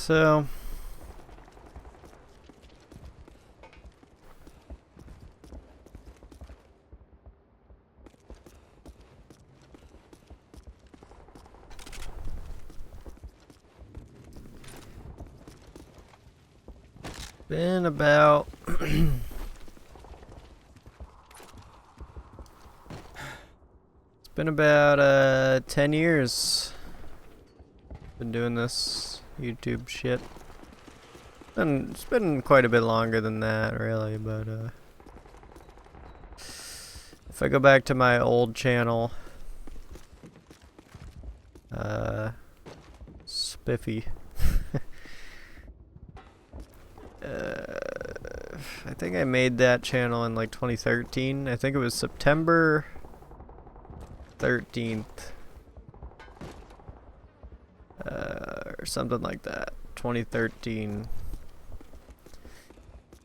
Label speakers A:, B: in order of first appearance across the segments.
A: So been about it's been about 10 years. Been doing this YouTube shit. And it's been quite a bit longer than that, really, but if I go back to my old channel, Spiffy. I think I made that channel in like 2013. I think it was September 13th. Or something like that. 2013.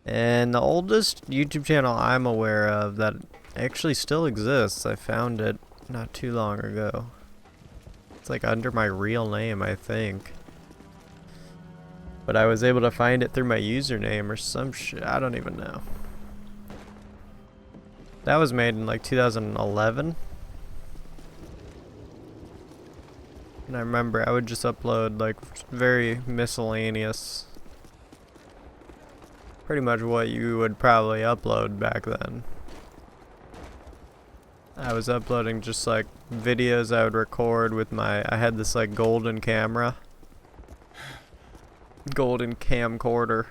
A: And the oldest YouTube channel I'm aware of that actually still exists, I found it not too long ago. It's like under my real name, I think. But I was able to find it through my username or some shit. I don't even know. That was made in like 2011. And I remember I would just upload like very miscellaneous. Pretty much what you would probably upload back then. I was uploading just like videos I would record with I had this like golden camera. Golden camcorder.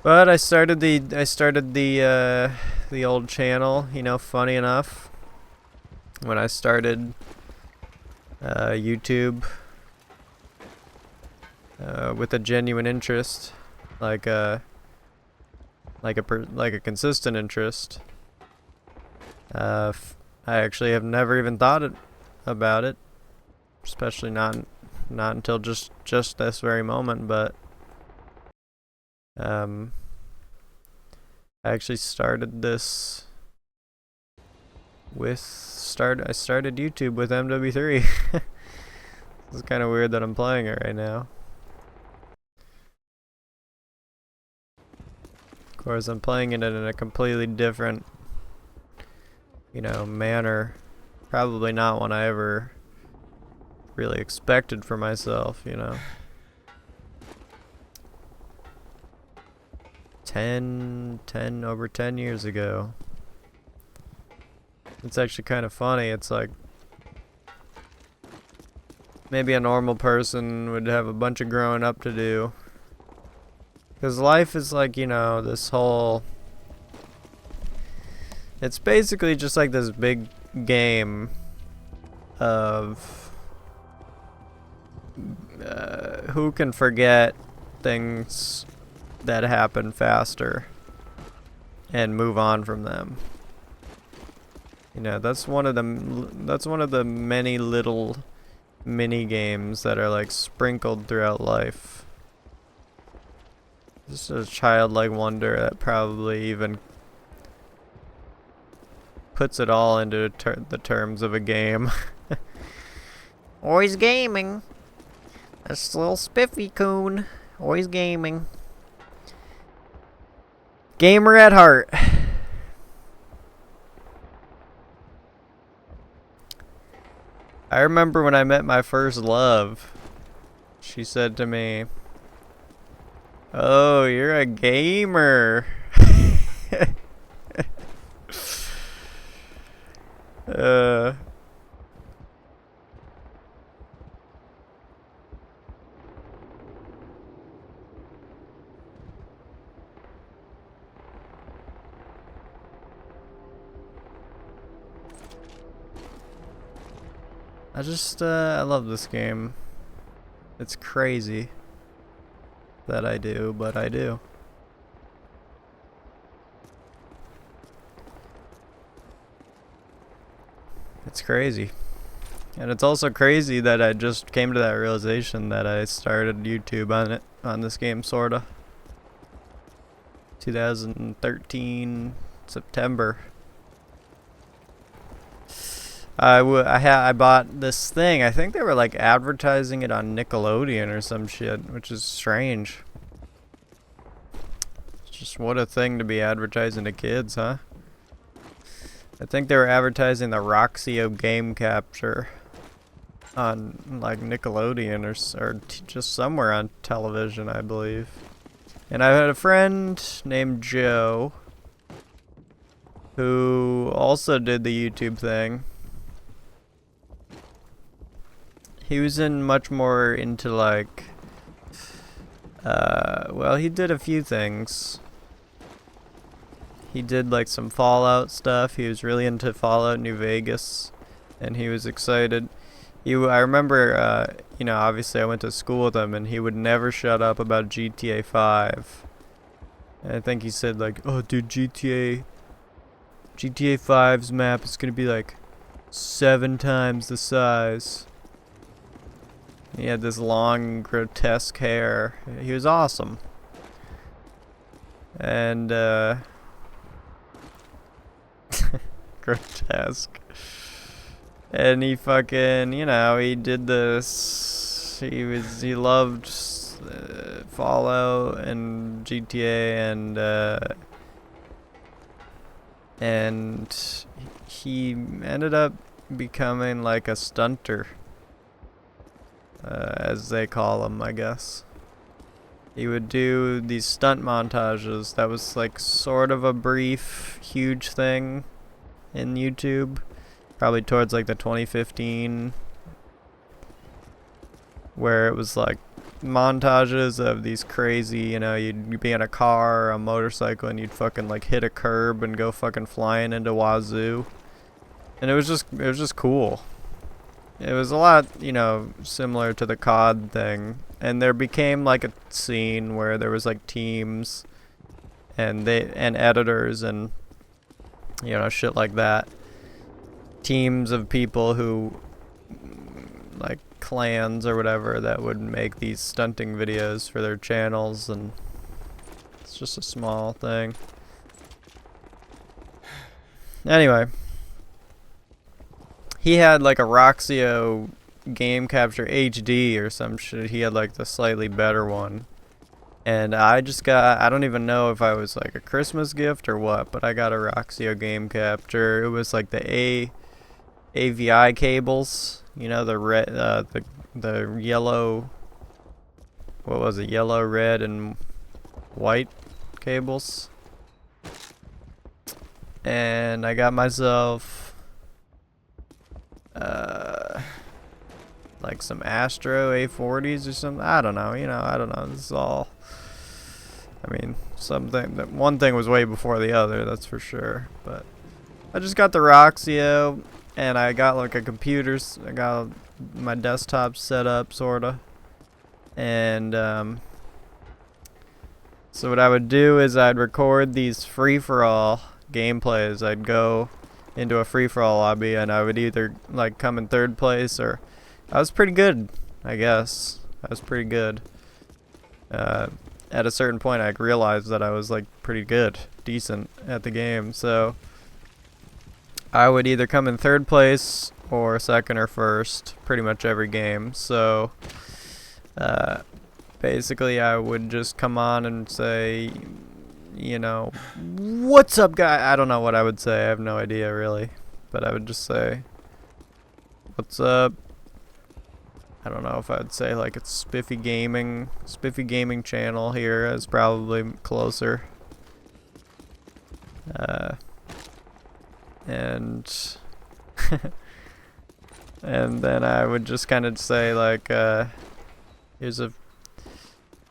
A: But I started the old channel, you know, funny enough. When I started YouTube with a genuine interest, like a consistent interest. I actually have never even thought about it. Especially not until just this very moment, but I actually started this I started YouTube with MW3. It's kind of weird that I'm playing it right now. Of course, I'm playing it in a completely different, you know, manner. Probably not one I ever really expected for myself, you know. 10 over 10 years ago. It's actually kind of funny. It's like maybe a normal person would have a bunch of growing up to do. Because life is like, you know, this whole... It's basically just like this big game of... who can forget things that happen faster and move on from them. You know, that's one of the many little mini games that are like sprinkled throughout life. This is a childlike wonder that probably even puts it all into the terms of a game. Always gaming. This little spiffy coon. Always gaming. Gamer at heart. I remember when I met my first love. She said to me, "Oh, you're a gamer." I love this game. It's crazy that I do, but I do. It's crazy. And it's also crazy that I just came to that realization that I started YouTube on this game, sorta. 2013 September. I bought this thing. I think they were like advertising it on Nickelodeon or some shit, which is strange. Just what a thing to be advertising to kids, huh? I think they were advertising the Roxio game capture on like Nickelodeon or just somewhere on television, I believe. And I had a friend named Joe who also did the YouTube thing. He was much more into like, well, he did a few things. He did like some Fallout stuff. He was really into Fallout New Vegas, and he was excited. I remember, you know, obviously I went to school with him, and he would never shut up about GTA 5. And I think he said like, "Oh, dude, GTA 5's map is gonna be like 7 times the size." He had this long, grotesque hair. He was awesome. And, grotesque. And he fucking, you know, he did this. He loved Fallout and GTA and he ended up becoming like a stunter. As they call them, I guess. He would do these stunt montages. That was like sort of a brief, huge thing in YouTube. Probably towards like the 2015, where it was like montages of these crazy, you know, you'd be in a car or a motorcycle and you'd fucking like hit a curb and go fucking flying into Wazoo. And it was just cool. It was a lot, you know, similar to the COD thing. And there became like a scene where there was like teams and editors and, you know, shit like that. Teams of people who, like clans or whatever, that would make these stunting videos for their channels, and it's just a small thing. Anyway. He had like a Roxio game capture HD or some shit. He had like the slightly better one. And I don't even know if I was like a Christmas gift or what, but I got a Roxio game capture. It was like the AVI cables, you know, the red, the yellow, what was it, yellow, red, and white cables. And I got myself like some Astro A40s or something. I don't know, you know, I don't know. This is all, I mean, one thing was way before the other, that's for sure. But I just got the Roxio, and I got like a computer. I got my desktop set up, sorta. And so what I would do is I'd record these free-for-all gameplays. I'd go into a free-for-all lobby, and I would either like come in third place, or I was pretty good, I guess. I was pretty good. At a certain point, I realized that I was like pretty good, decent at the game. So I would either come in third place or second or first, pretty much every game. So basically, I would just come on and say, you know, "What's up, guy?" I don't know what I would say. I have no idea, really. But I would just say, "What's up?" I don't know if I'd say like it's Spiffy Gaming channel here is probably closer. And and then I would just kind of say like, here's a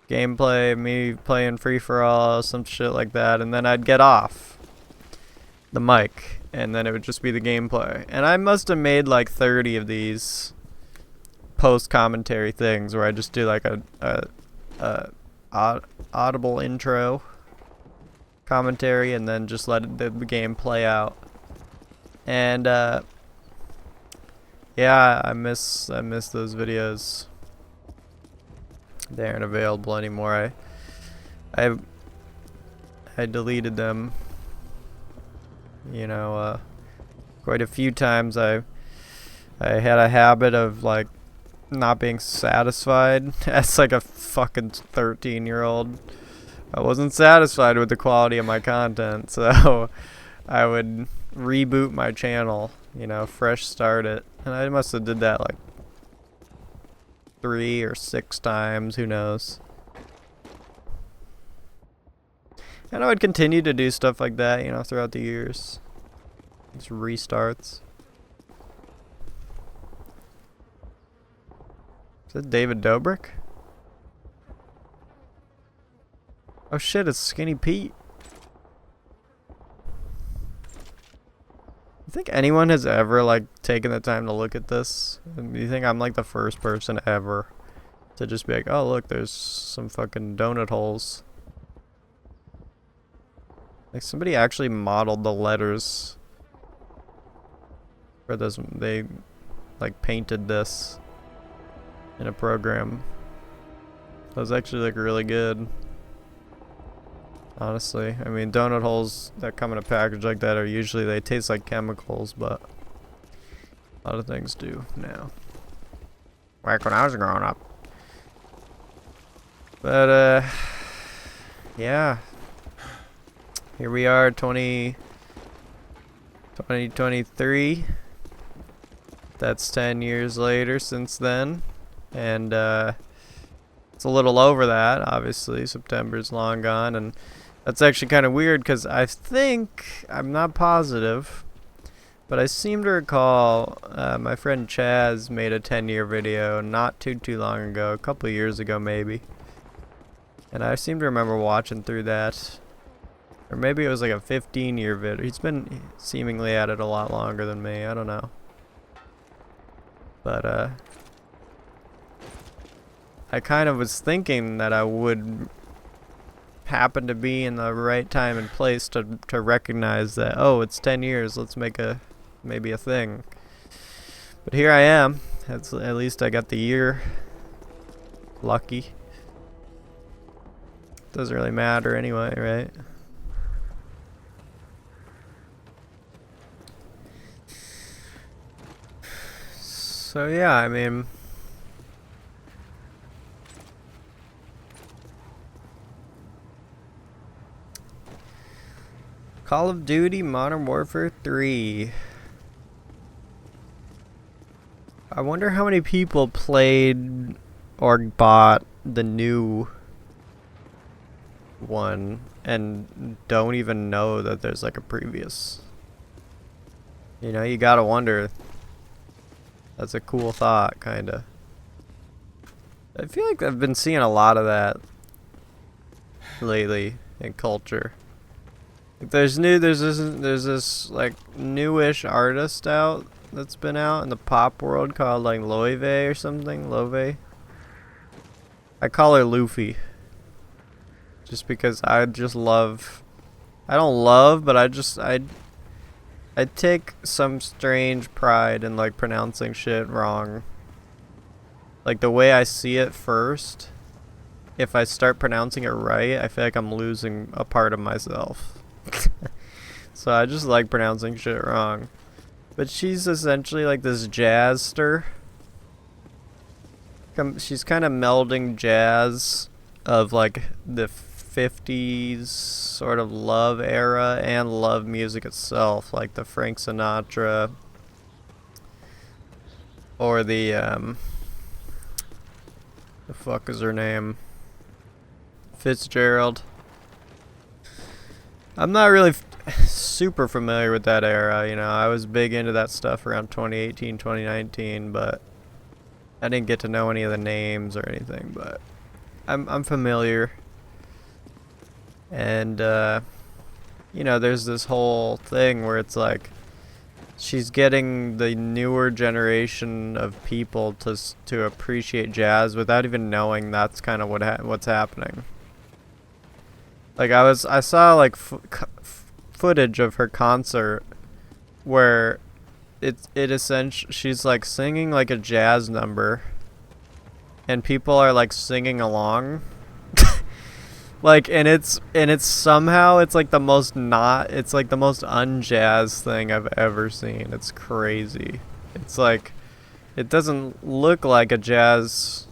A: gameplay of me playing free for all, some shit like that, and then I'd get off the mic, and then it would just be the gameplay. And I must have made like 30 of these post-commentary things where I just do like a audible intro commentary and then just let the game play out. And yeah, I miss those videos. They aren't available anymore. I deleted them, you know, quite a few times. I had a habit of like not being satisfied as like a fucking 13-year-old. I wasn't satisfied with the quality of my content, so I would reboot my channel, you know, fresh start it. And I must have did that like 3 or 6 times, who knows. And I would continue to do stuff like that, you know, throughout the years. Just restarts. Is that David Dobrik? Oh shit, it's Skinny Pete. You think anyone has ever like taken the time to look at this? You think I'm like the first person ever to just be like, oh look, there's some fucking donut holes. Like somebody actually modeled the letters for this. They like painted this in a program. That was actually like really good. Honestly, I mean, donut holes that come in a package like that are usually, they taste like chemicals, but a lot of things do now. Back when I was growing up. But, yeah. Here we are, 2023. That's 10 years later since then. And, it's a little over that, obviously. September's long gone, and that's actually kind of weird because I think, I'm not positive, but I seem to recall my friend Chaz made a 10-year video not too long ago, a couple years ago maybe. And I seem to remember watching through that. Or maybe it was like a 15-year video. He's been seemingly at it a lot longer than me, I don't know. But I kind of was thinking that I would happen to be in the right time and place to recognize that, oh, it's 10 years, let's make maybe a thing. But here I am. At least I got the year. Lucky. Doesn't really matter anyway, right? So yeah, I mean, Call of Duty Modern Warfare 3. I wonder how many people played or bought the new one and don't even know that there's like a previous. You know, you gotta wonder. That's a cool thought, kinda. I feel like I've been seeing a lot of that lately in culture. There's this like newish artist out that's been out in the pop world called like Loewe or something. Loewe. I call her Luffy. Just because I just love. I don't love, but I take some strange pride in like pronouncing shit wrong. Like the way I see it first. If I start pronouncing it right, I feel like I'm losing a part of myself. So I just like pronouncing shit wrong. But she's essentially like this jazzster. She's kind of melding jazz of like the 50s sort of love era and love music itself, like the Frank Sinatra or the fuck is her name? Fitzgerald. I'm not really super familiar with that era, you know. I was big into that stuff around 2018, 2019, but I didn't get to know any of the names or anything, but I'm familiar. And you know, there's this whole thing where it's like she's getting the newer generation of people to appreciate jazz without even knowing that's kind of what's happening. Like I saw like footage of her concert where it essentially she's like singing like a jazz number and people are like singing along. Like and it's somehow it's like the most unjazz thing I've ever seen. It's crazy. It's like it doesn't look like a jazz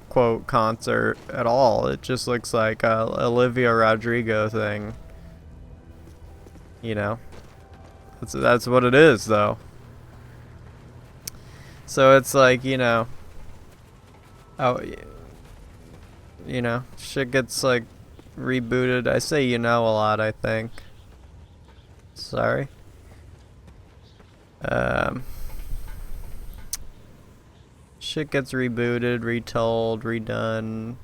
A: quote concert at all. It just looks like a Olivia Rodrigo thing. You know, that's what it is though. So it's like, you know, oh, you know, shit gets like rebooted. I say you know a lot, I think. Sorry. Shit gets rebooted, retold, redone.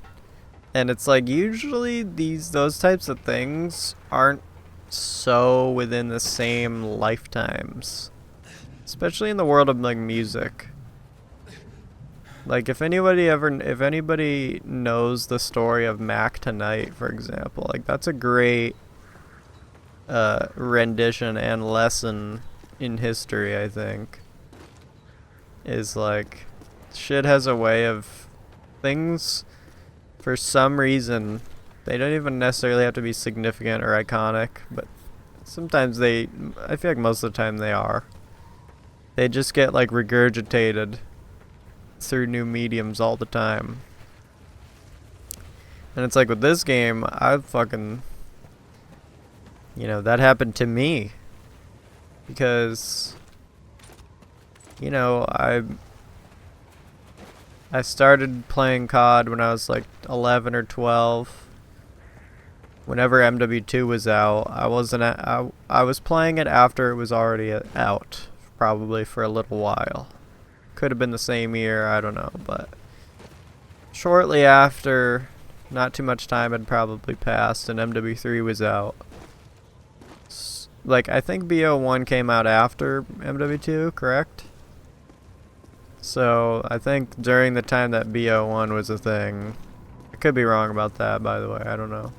A: And it's like usually those types of things aren't so within the same lifetimes. Especially in the world of like music. Like if anybody knows the story of Mac Tonight, for example, like that's a great rendition and lesson in history, I think. Is like shit has a way of things, for some reason, they don't even necessarily have to be significant or iconic, but sometimes I feel like most of the time they are. They just get like regurgitated through new mediums all the time. And it's like with this game, I fucking, you know, that happened to me. Because, you know, I started playing COD when I was like 11 or 12. Whenever MW2 was out, I was playing it after it was already out, probably for a little while. Could have been the same year, I don't know, but shortly after, not too much time had probably passed and MW3 was out. Like, I think BO1 came out after MW2, correct? So, I think during the time that BO1 was a thing, I could be wrong about that, by the way, I don't know.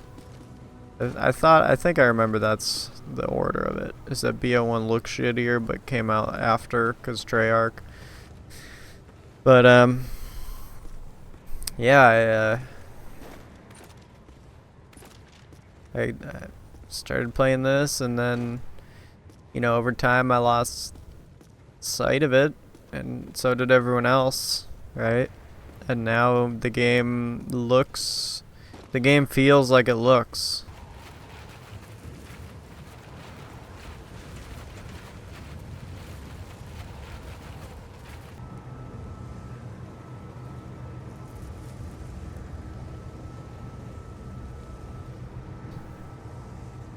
A: I think I remember that's the order of it, is that BO1 looked shittier but came out after, because Treyarch. But, yeah, I started playing this, and then, you know, over time I lost sight of it, and so did everyone else, right? And now the game feels like it looks.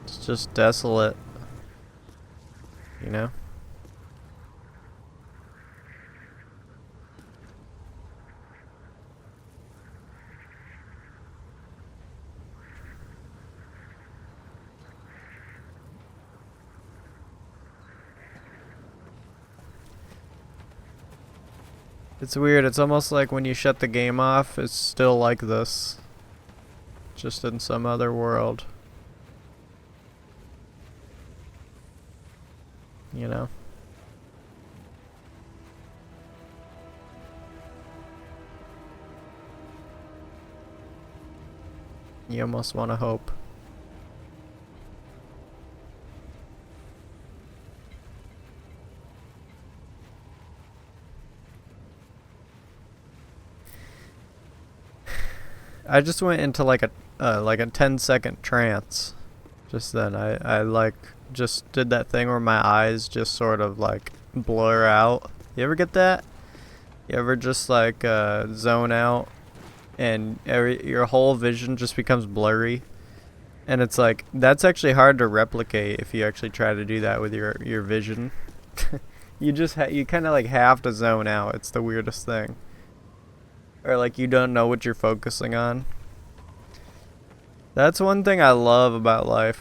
A: It's just desolate, you know? It's weird, it's almost like when you shut the game off, it's still like this. Just in some other world. You know? You almost want to hope. I just went into like a 10-second trance just then. I like just did that thing where my eyes just sort of like blur out. You ever get that? You ever just like zone out and your whole vision just becomes blurry? And it's like, that's actually hard to replicate if you actually try to do that with your vision. You just you kind of like have to zone out. It's the weirdest thing. Or like you don't know what you're focusing on. That's one thing I love about life.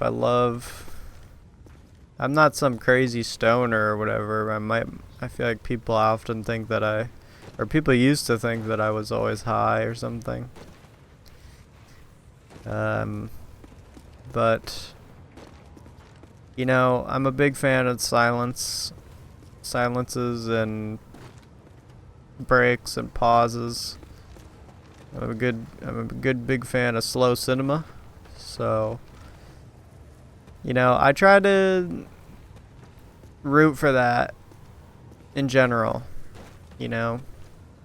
A: I'm not some crazy stoner or whatever. I feel like people often think that people used to think that I was always high or something. But you know, I'm a big fan of silences and breaks and pauses. I'm a good big fan of slow cinema. So, you know, I try to root for that in general. you know,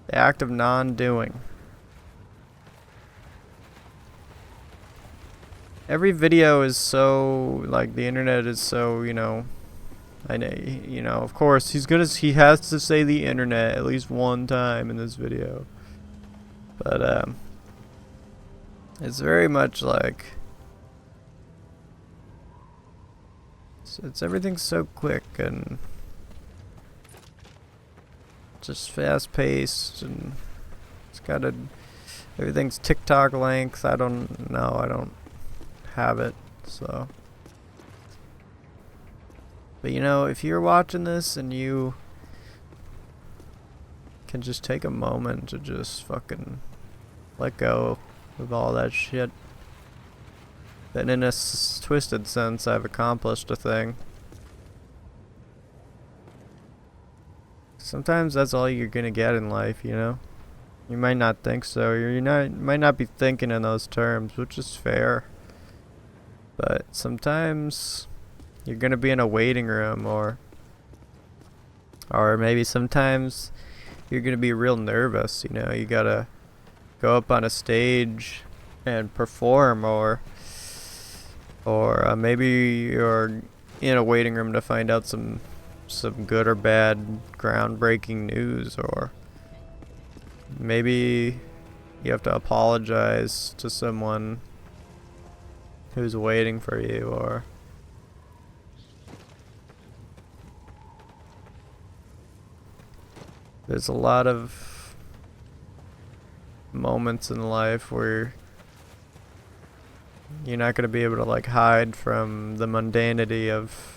A: the act of non-doing. Every video is so, like, the internet is so, you know, I know, you know, of course, he has to say the internet at least one time in this video. But, it's very much like, everything's so quick and just fast paced, and everything's TikTok length. I don't know, I don't have it, so. But you know, if you're watching this and you can just take a moment to just fucking let go of all that shit, then in a twisted sense, I've accomplished a thing. Sometimes that's all you're gonna get in life, you know? You might not think so, might not be thinking in those terms, which is fair. But sometimes you're gonna be in a waiting room, or maybe sometimes you're gonna be real nervous, you know? You gotta go up on a stage and perform, or maybe you're in a waiting room to find out some good or bad groundbreaking news, or maybe you have to apologize to someone who's waiting for you, or there's a lot of moments in life where you're not going to be able to like hide from the mundanity of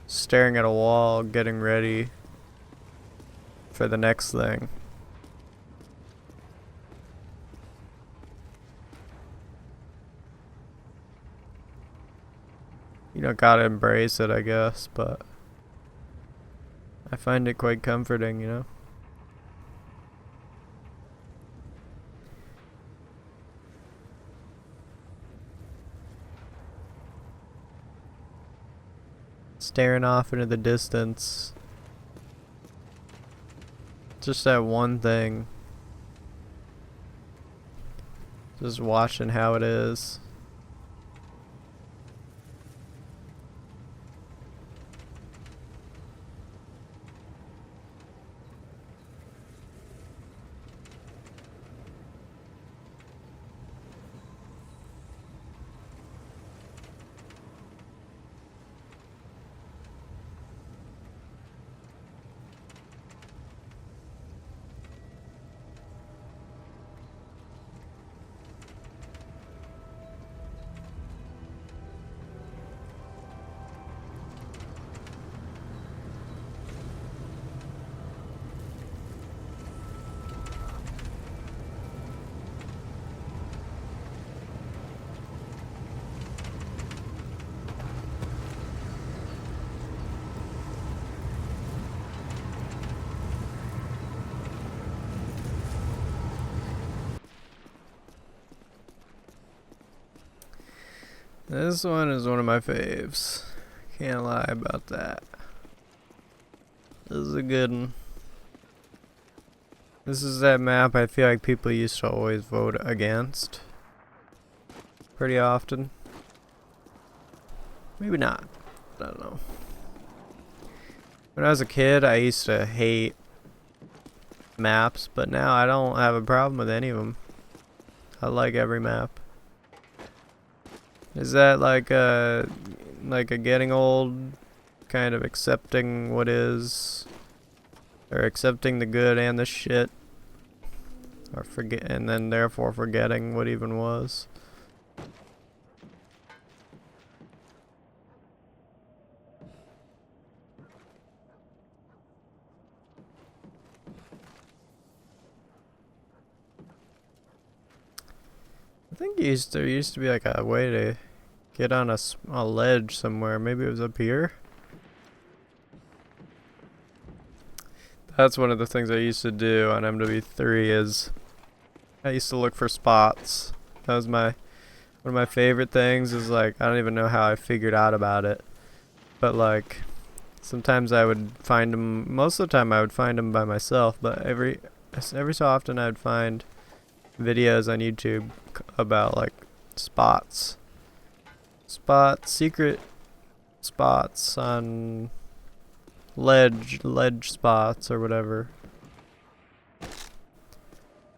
A: staring at a wall, getting ready for the next thing. You know, gotta embrace it, I guess, but I find it quite comforting, you know? Staring off into the distance. Just that one thing. Just watching how it is. This one is one of my faves. Can't lie about that. This is a good one. This is that map I feel like people used to always vote against. Pretty often. Maybe not. I don't know. When I was a kid, I used to hate maps, but now I don't have a problem with any of them. I like every map. Is that like a getting old, kind of accepting what is, or accepting the good and the shit, or and then therefore forgetting what even was? I think there used to be like a way to get on a ledge somewhere. Maybe it was up here. That's one of the things I used to do on MW3 is I used to look for spots. That was one of my favorite things is like, I don't even know how I figured out about it. But like, Sometimes I would find them. Most of the time, I would find them by myself. But every so often, I'd find videos on YouTube about like spots, secret spots on ledge spots or whatever.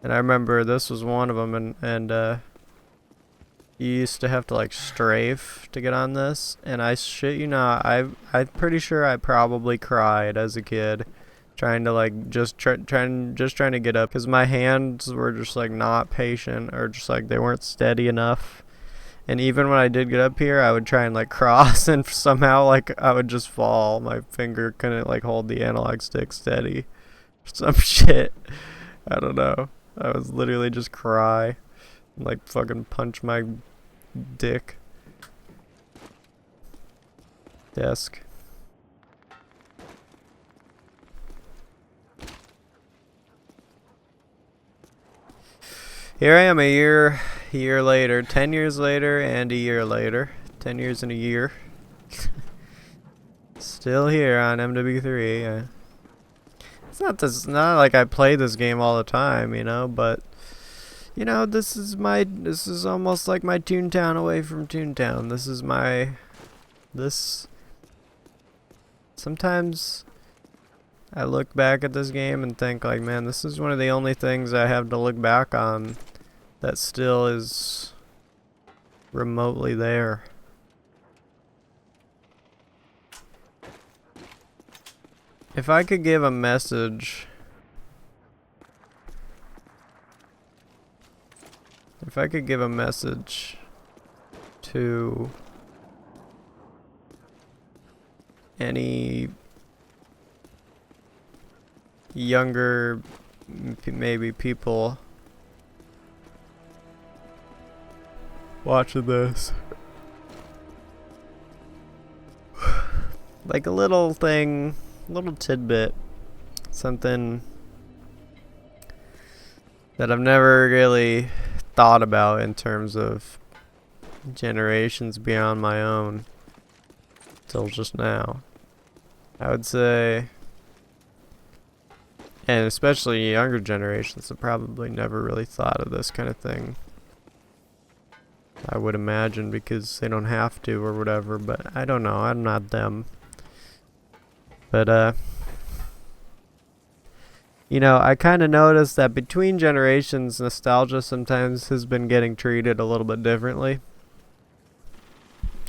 A: And I remember this was one of them, and you used to have to like strafe to get on this, and I shit you not, I'm pretty sure I probably cried as a kid, trying to like trying to get up, because my hands were just like not patient, or just like they weren't steady enough. And even when I did get up here, I would try and like cross, and somehow like I would just fall. My finger couldn't like hold the analog stick steady. Some shit. I don't know. I was literally just cry. Like fucking punch my dick. Desk. Here I am a year later, 10 years later and a year later. 10 years and a year. Still here on MW3. It's not like I play this game all the time, you know, but you know, this is almost like my Toontown away from Toontown. Sometimes I look back at this game and think like, man, this is one of the only things I have to look back on that still is remotely there. If I could give a message, to any younger, maybe people watching this, like a little thing, little tidbit, something that I've never really thought about in terms of generations beyond my own till just now. I would say, and especially younger generations have probably never really thought of this kind of thing, I would imagine, because they don't have to or whatever, but I don't know, I'm not them. But you know, I kind of noticed that between generations, nostalgia sometimes has been getting treated a little bit differently.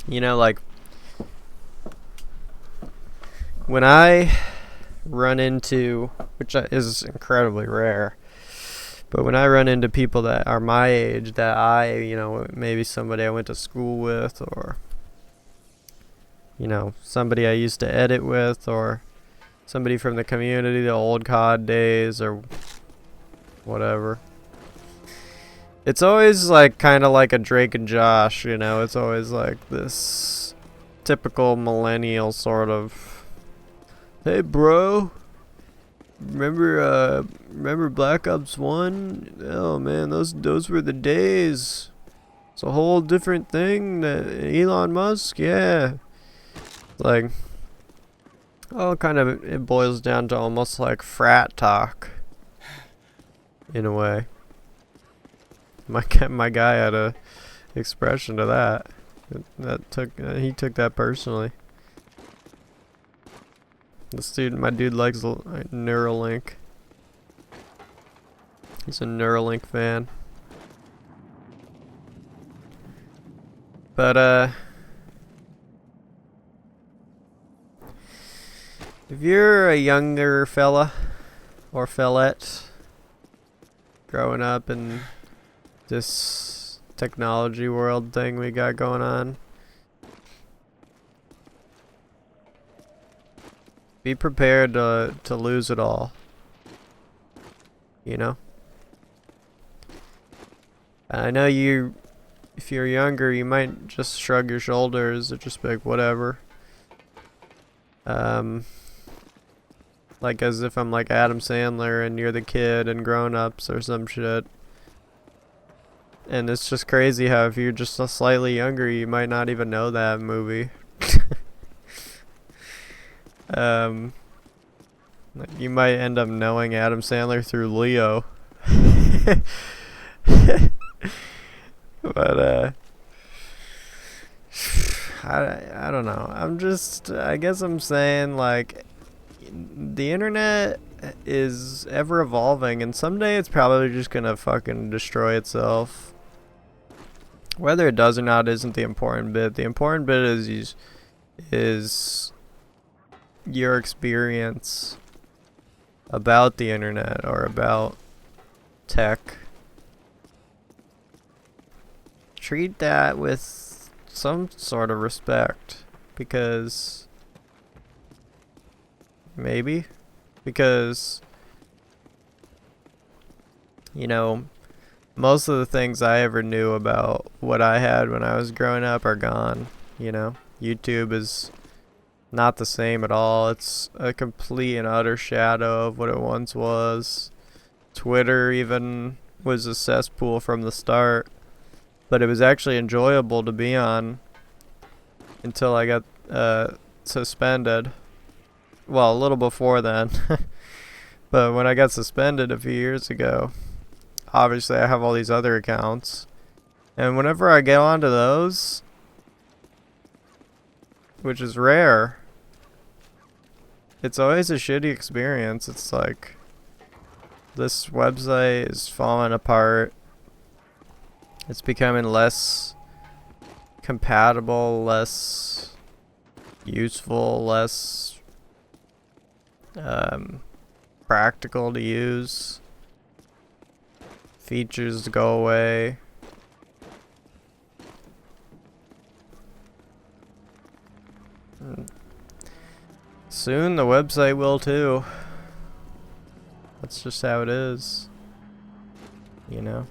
A: You know, like when I run into, which is incredibly rare, but when I run into people that are my age, that you know, maybe somebody I went to school with, or, you know, somebody I used to edit with, or somebody from the community, the old COD days, or whatever. It's always like kind of like a Drake and Josh, you know. It's always like this typical millennial sort of, hey bro, remember Black Ops 1? Oh man, those were the days. It's a whole different thing. That Elon Musk, yeah. Like, oh, kind of, it boils down to almost like frat talk, in a way. My guy had a expression to that. He took that personally. My dude likes Neuralink. He's a Neuralink fan. But if you're a younger fella or fellette growing up in this technology world thing we got going on, be prepared to lose it all. You know? I know if you're younger, you might just shrug your shoulders or just be like, whatever. Like as if I'm like Adam Sandler and you're the kid and Grown Ups or some shit. And it's just crazy how if you're just slightly younger, you might not even know that movie. Like you might end up knowing Adam Sandler through Leo. But I don't know. I guess I'm saying like the internet is ever evolving, and someday it's probably just gonna fucking destroy itself. Whether it does or not isn't the important bit. The important bit is your experience about the internet or about tech. Treat that with some sort of respect, because you know, most of the things I ever knew about what I had when I was growing up are gone. You know, YouTube is not the same at all. It's a complete and utter shadow of what it once was. Twitter even was a cesspool from the start, but it was actually enjoyable to be on until I got suspended. Well, a little before then. But when I got suspended a few years ago, obviously I have all these other accounts, and whenever I get onto those, which is rare, it's always a shitty experience. It's like, this website is falling apart. It's becoming less compatible, less useful, less practical to use. Features go away. Soon the website will too. That's just how it is. You know?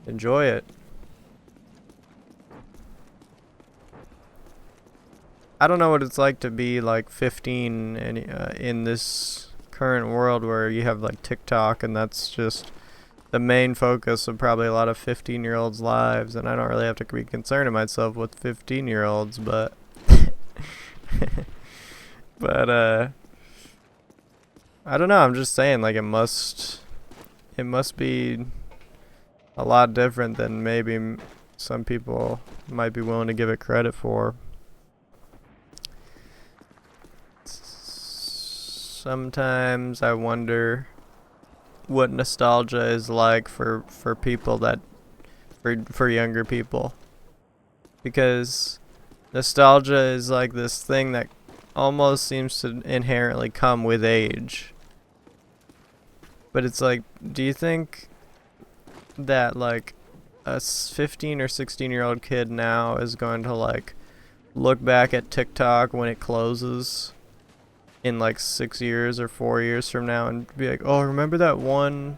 A: Enjoy it. I don't know what it's like to be like 15 and in this current world where you have like TikTok, and that's just the main focus of probably a lot of 15-year-olds' lives, and I don't really have to be concerning myself with 15-year-olds, but but I don't know, I'm just saying, like, it must be a lot different than maybe some people might be willing to give it credit for. Sometimes I wonder what nostalgia is like for people that for younger people, because nostalgia is like this thing that almost seems to inherently come with age. But it's like, do you think that like a 15 or 16-year-old kid now is going to like look back at TikTok when it closes in like 6 years or 4 years from now and be like, oh, remember that one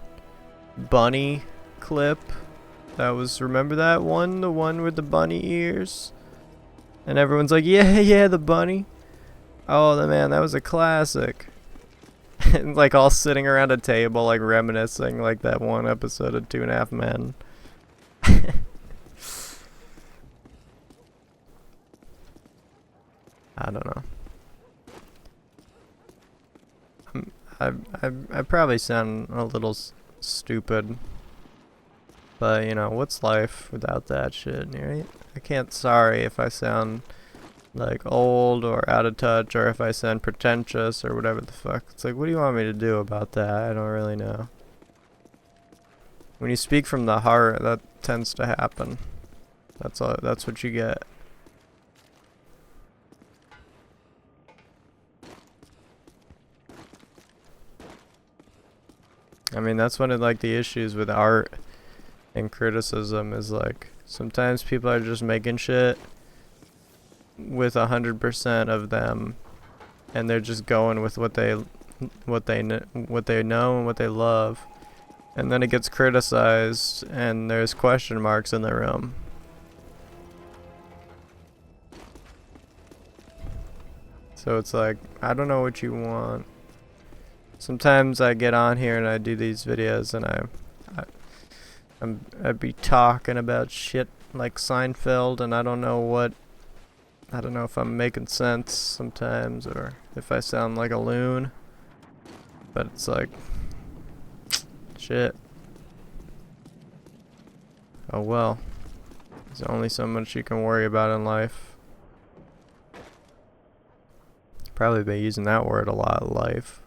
A: bunny clip? Remember that one? The one with the bunny ears? And everyone's like, yeah, the bunny. Oh, man, that was a classic. And like all sitting around a table, like reminiscing, like that one episode of 2.5 Men. I don't know. I probably sound a little stupid, but you know, what's life without that shit, right? I can't. Sorry if I sound like old or out of touch, or if I sound pretentious or whatever the fuck. It's like, what do you want me to do about that? I don't really know. When you speak from the heart, that tends to happen. That's what you get. I mean, that's one of like the issues with art and criticism, is like sometimes people are just making shit with 100% of them, and they're just going with what they know and what they love, and then it gets criticized and there's question marks in the room. So it's like, I don't know what you want. Sometimes I get on here and I do these videos and I'd be talking about shit like Seinfeld, and I don't know what I don't know if I'm making sense sometimes or if I sound like a loon. But it's like, shit. Oh well. There's only so much you can worry about in life. Probably been using that word a lot, life.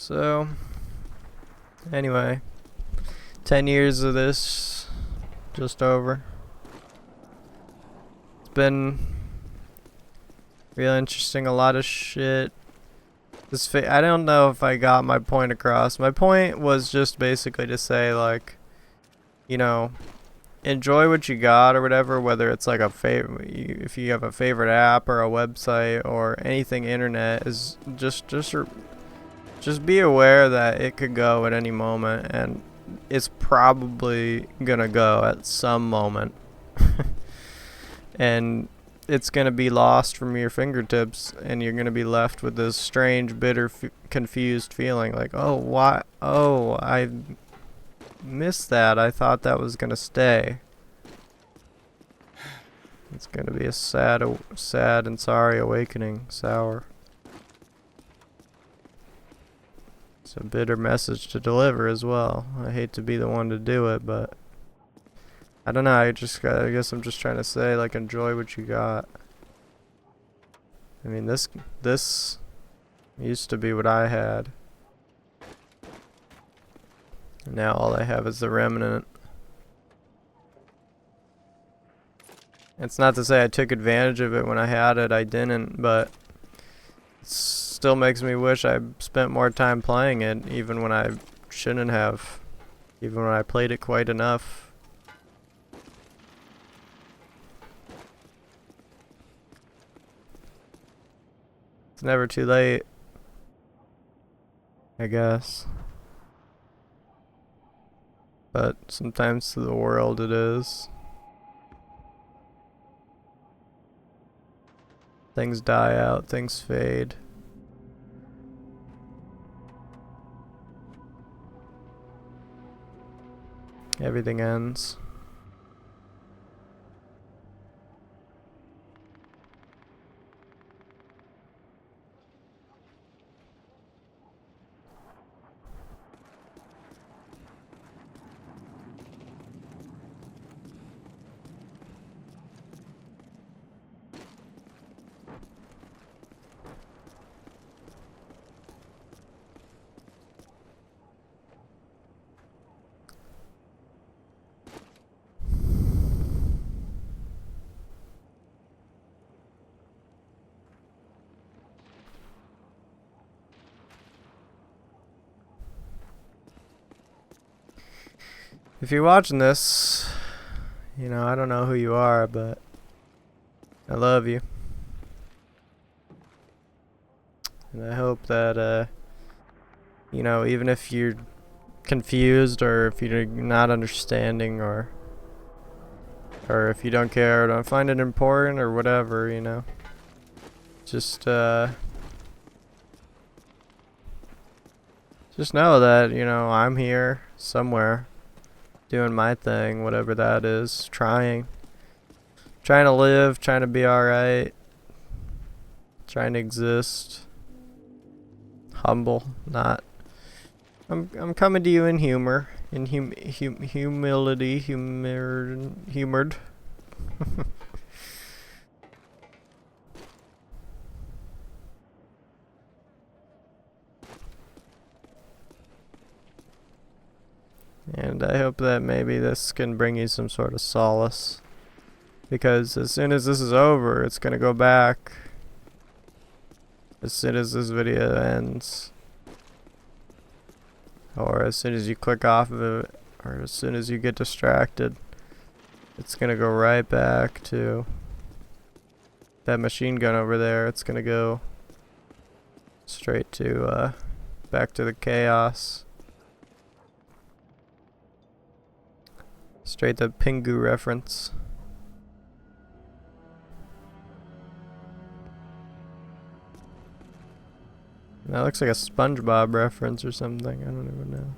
A: So, anyway, 10 years of this, just over. It's been real interesting, a lot of shit. I don't know if I got my point across. My point was just basically to say, like, you know, enjoy what you got or whatever, whether it's like if you have a favorite app or a website or anything internet, is just be aware that it could go at any moment, and it's probably gonna go at some moment. And it's gonna be lost from your fingertips, and you're gonna be left with this strange, bitter, confused feeling like, oh, why? Oh, I missed that. I thought that was gonna stay. It's gonna be a sad and sorry awakening. Sour. It's a bitter message to deliver as well. I hate to be the one to do it, but I don't know. I guess I'm just trying to say, like, enjoy what you got. I mean, this used to be what I had. And now all I have is the remnant. It's not to say I took advantage of it when I had it. I didn't, but still makes me wish I spent more time playing it, even when I shouldn't have, even when I played it quite enough. It's never too late, I guess, but sometimes to the world it is. Things die out, things fade. Everything ends. If you're watching this, you know, I don't know who you are, but I love you. And I hope that, you know, even if you're confused or if you're not understanding or if you don't care or don't find it important or whatever, you know, just know that, you know, I'm here somewhere doing my thing, whatever that is, trying to live, trying to be alright, trying to exist, humble, not, I'm coming to you in humor, in humility, humored. And I hope that maybe this can bring you some sort of solace. Because as soon as this is over, it's gonna go back. As soon as this video ends. Or as soon as you click off of it. Or as soon as you get distracted. It's gonna go right back to that machine gun over there. It's gonna go straight to Back to the chaos. Straight to Pingu reference. That looks like a SpongeBob reference or something. I don't even know.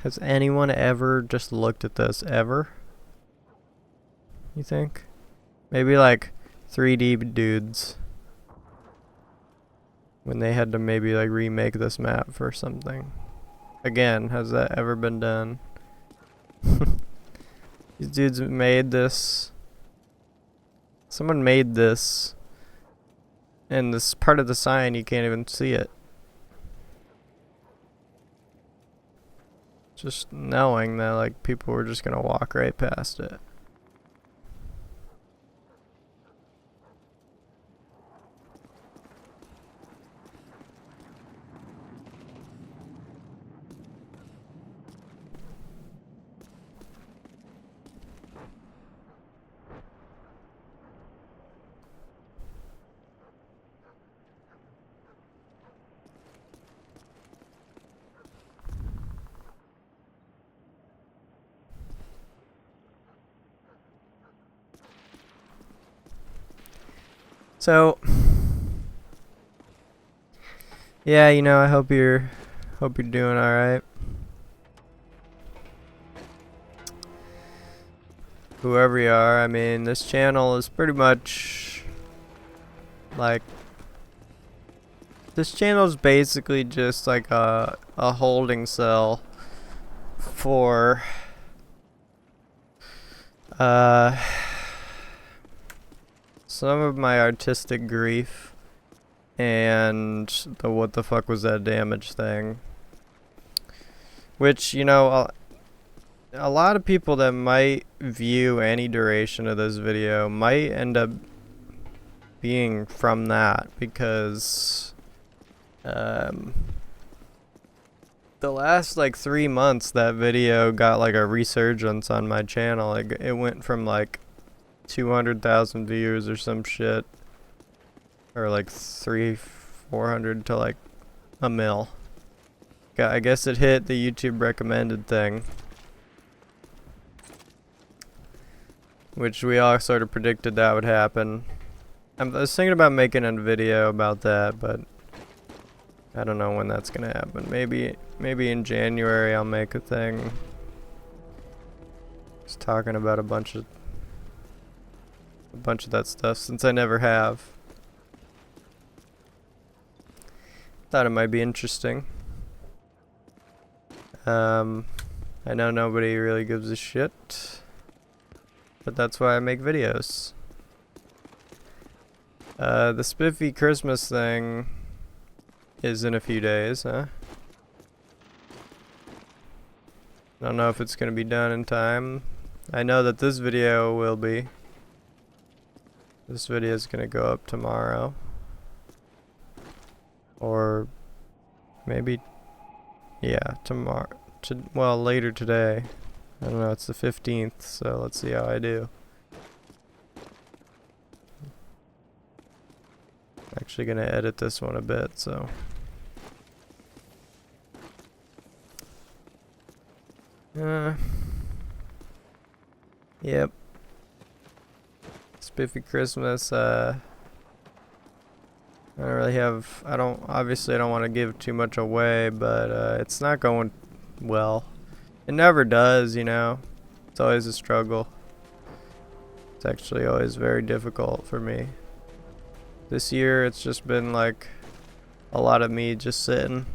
A: Has anyone ever just looked at this ever? You think? Maybe like 3D dudes. When they had to maybe like remake this map for something. Again, has that ever been done? These dudes made this. Someone made this. And this part of the sign, you can't even see it. Just knowing that like people were just gonna walk right past it. So, yeah, you know, I hope you're doing all right. Whoever you are, I mean, this channel is pretty much like this channel is basically just like a holding cell for some of my artistic grief and the what the fuck was that damage thing, which, you know, a lot of people that might view any duration of this video might end up being from that, because the last like 3 months that video got like a resurgence on my channel. It went from like 200,000 views or some shit, or like 400 to like a mil. I guess it hit the YouTube recommended thing, which we all sort of predicted that would happen. I was thinking about making a video about that, but I don't know when that's gonna happen. Maybe in January I'll make a thing just talking about a bunch of that stuff, since I never have. Thought it might be interesting. I know nobody really gives a shit, but that's why I make videos. The spiffy Christmas thing is in a few days, huh? I don't know if it's gonna be done in time. I know that this video will be. This video is gonna go up tomorrow, or maybe, yeah, tomorrow. Well, later today. I don't know. It's the 15th, so let's see how I do. Actually, gonna edit this one a bit, so. Yep. Spiffy Christmas, I don't really have, obviously I don't want to give too much away, but it's not going well. It never does, you know. It's always a struggle. It's actually always very difficult for me. This year it's just been like a lot of me just sitting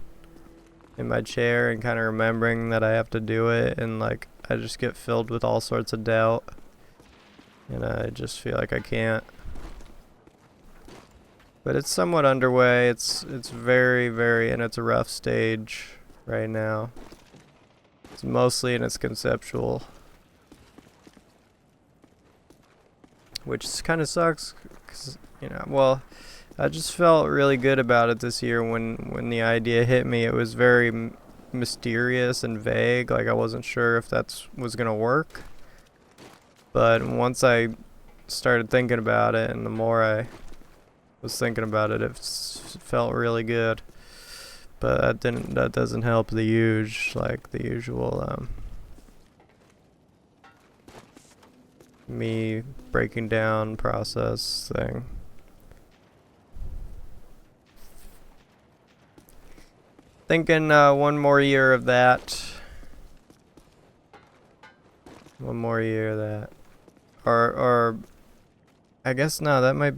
A: in my chair and kind of remembering that I have to do it, and like I just get filled with all sorts of doubt. And I just feel like I can't. But it's somewhat underway. It's very, very in its rough stage right now. It's mostly in its conceptual, which kind of sucks, 'cause, you know, well, I just felt really good about it this year when the idea hit me. It was very mysterious and vague. Like I wasn't sure if that was gonna work. But once I started thinking about it, and the more I was thinking about it. It felt really good, but that doesn't help the usual me breaking down process thing. Thinking one more year of that. One more year of that. Or I guess no, it might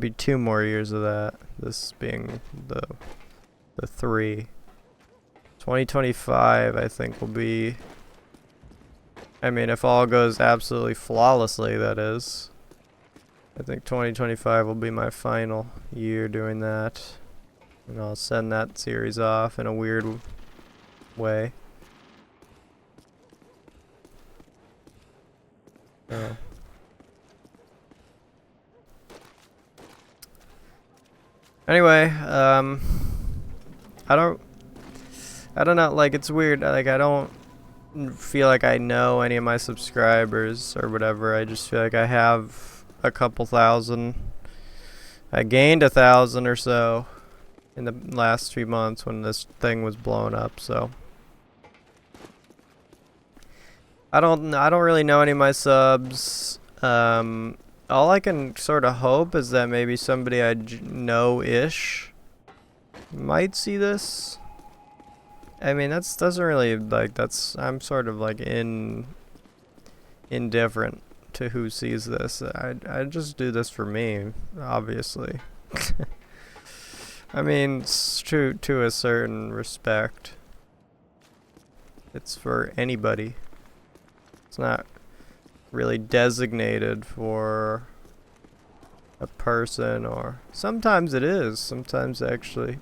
A: be 2 more years of that. This being the 3. 2025 I think will be, I mean, if all goes absolutely flawlessly, that is. I think 2025 will be my final year doing that. And I'll send that series off in a weird way. Oh. Anyway, I don't know, like, it's weird, like, I don't feel like I know any of my subscribers or whatever. I just feel like I have a couple thousand. I gained 1,000 or so in the last 3 months when this thing was blowing up, so I don't really know any of my subs. All I can sort of hope is that maybe somebody I know-ish might see this. I mean, doesn't really, like, I'm sort of like indifferent to who sees this. I just do this for me, obviously. I mean, it's true to a certain respect. It's for anybody. It's not really designated for a person, or sometimes it is. Sometimes actually,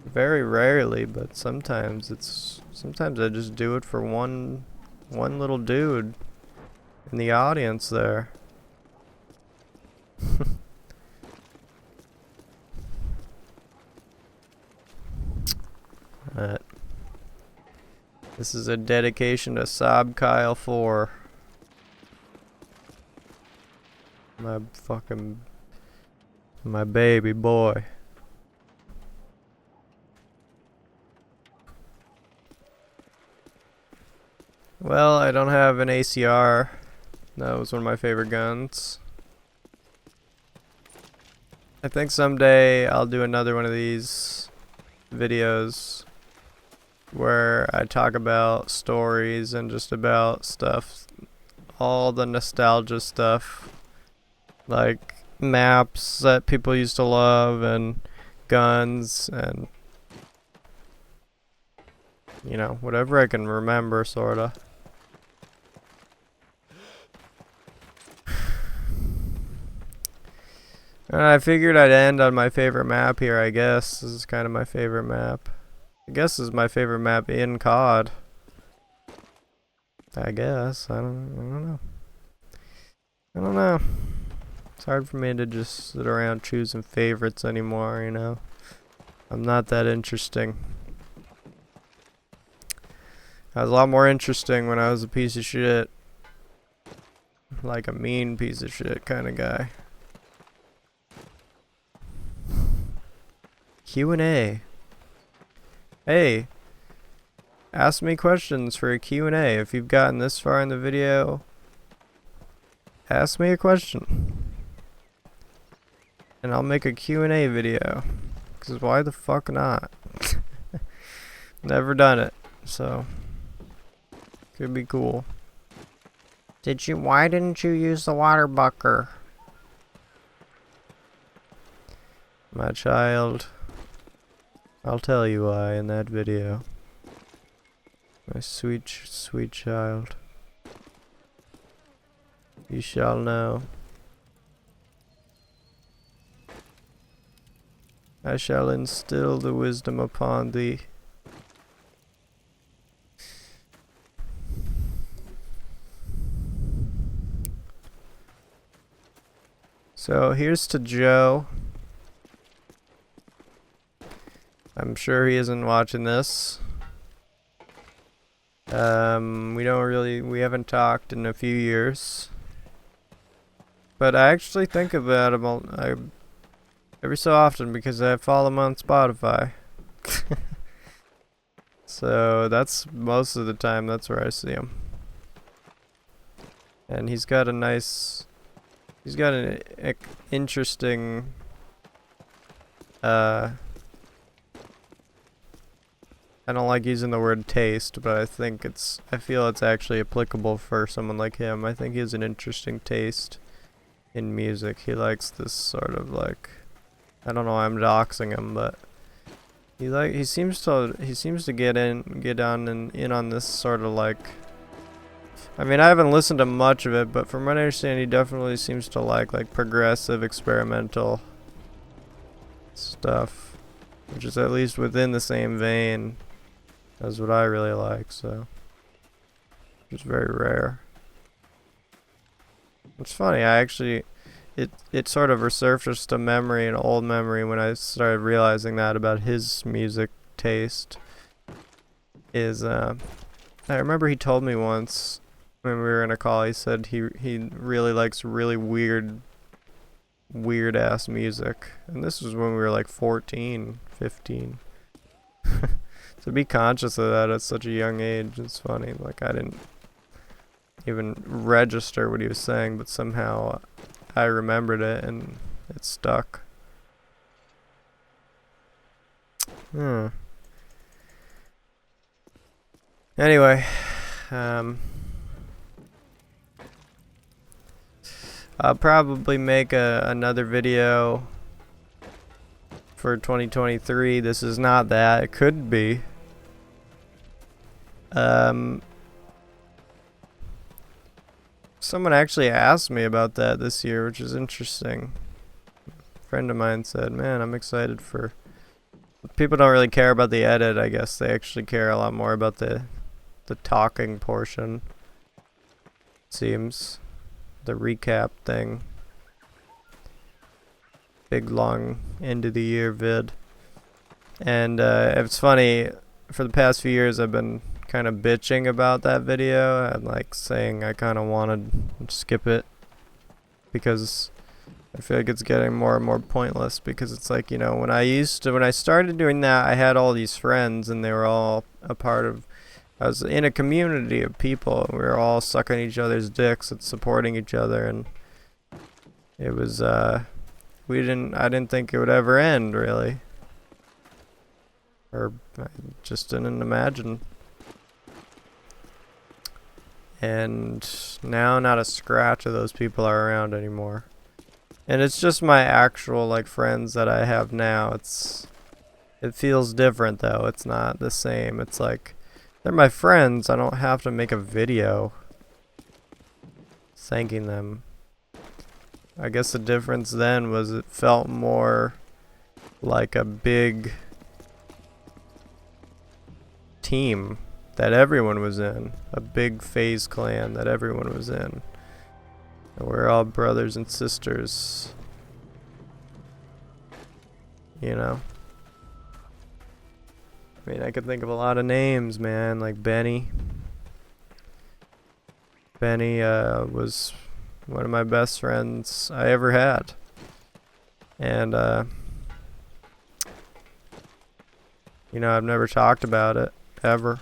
A: very rarely, but sometimes I just do it for one little dude in the audience there. This is a dedication to Saab Kyle 4. My baby boy. Well, I don't have an ACR. That was one of my favorite guns. I think someday I'll do another one of these videos where I talk about stories and just about stuff, all the nostalgia stuff, like maps that people used to love and guns and, you know, whatever I can remember, sorta. And I figured I'd end on my favorite map here, I guess. This is kind of my favorite map. I guess this is my favorite map in COD. I guess. I don't know. I don't know. It's hard for me to just sit around choosing favorites anymore, you know. I'm not that interesting. I was a lot more interesting when I was a piece of shit. Like a mean piece of shit kind of guy. Q&A. Hey, ask me questions for a Q&A. If you've gotten this far in the video, ask me a question. And I'll make a Q&A video. Because why the fuck not? Never done it, so could be cool. Why didn't you use the water bucker? My child. I'll tell you why in that video. My sweet, sweet child. You shall know. I shall instill the wisdom upon thee. So here's to Joe. I'm sure he isn't watching this. We haven't talked in a few years. But I actually think about him every so often because I follow him on Spotify. So that's most of the time, that's where I see him. And he's got an interesting, I don't like using the word taste, but I feel it's actually applicable for someone like him. I think he has an interesting taste in music. He likes this sort of like, I don't know why I'm doxing him, but he seems to get on in on this sort of like, I mean, I haven't listened to much of it, but from what I understand, he definitely seems to like progressive experimental stuff, which is at least within the same vein as what I really like, so it's very rare. It's funny, it sort of resurfaced a memory, an old memory, when I started realizing that about his music taste. I remember he told me once when we were in a call, he said he really likes really weird ass music. And this was when we were like 14, 15. To be conscious of that at such a young age, it's funny. Like, I didn't even register what he was saying, but somehow I remembered it and it stuck. Anyway, I'll probably make another video for 2023. This is not that. It could be. Someone actually asked me about that this year, which is interesting. A friend of mine said, man, I'm excited for... People don't really care about the edit, I guess. They actually care a lot more about the talking portion. Seems. The recap thing. Big, long, end of the year vid. And it's funny, for the past few years I've been kind of bitching about that video and like saying I kind of wanted to skip it because I feel like it's getting more and more pointless, because it's like, you know, when I started doing that, I had all these friends and they were all a part of, I was in a community of people and we were all sucking each other's dicks and supporting each other, and it was I didn't think it would ever end, really, or I just didn't imagine. And now not a scratch of those people are around anymore. And it's just my actual like friends that I have now. It feels different though. It's not the same. It's like they're my friends. I don't have to make a video thanking them. I guess the difference then was it felt more like a big team that everyone was in, a big FaZe clan that everyone was in. And we're all brothers and sisters, you know. I mean, I could think of a lot of names, man, like Benny. Benny was one of my best friends I ever had. And, you know, I've never talked about it, ever.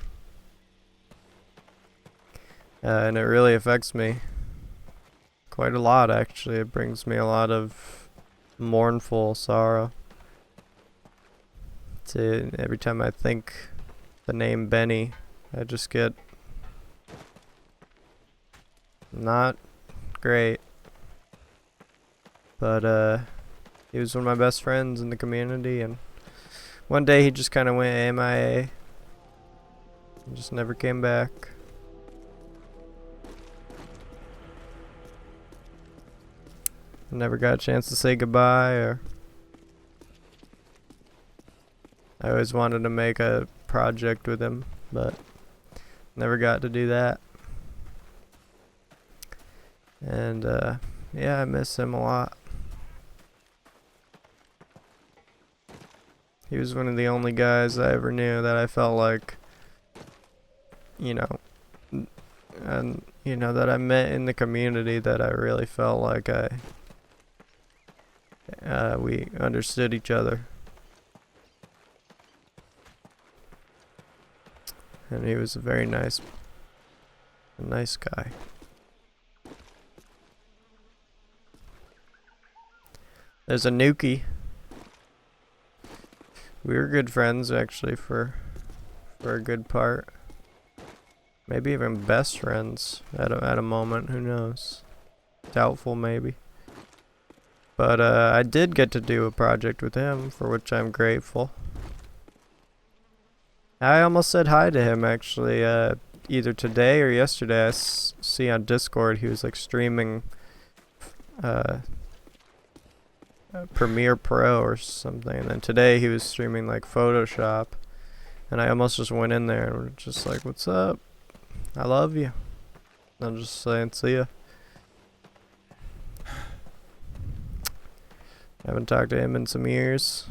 A: And it really affects me quite a lot, actually. It brings me a lot of mournful sorrow. Every time I think the name Benny, I just get not great. But he was one of my best friends in the community, and one day he just kind of went MIA and just never came back. Never got a chance to say goodbye, or I always wanted to make a project with him, but never got to do that. And yeah, I miss him a lot. He was one of the only guys I ever knew that I felt like, you know, and you know, that I met in the community that I really felt like I we understood each other. And he was a very nice guy. There's a Nuki. We were good friends actually for a good part. Maybe even best friends at a moment, who knows? Doubtful maybe. But I did get to do a project with him, for which I'm grateful. I almost said hi to him actually, either today or yesterday. I see on Discord he was like streaming Premiere Pro or something, and then today he was streaming like Photoshop, and I almost just went in there and was just like, "What's up? I love you." I'm just saying, see ya. Haven't talked to him in some years.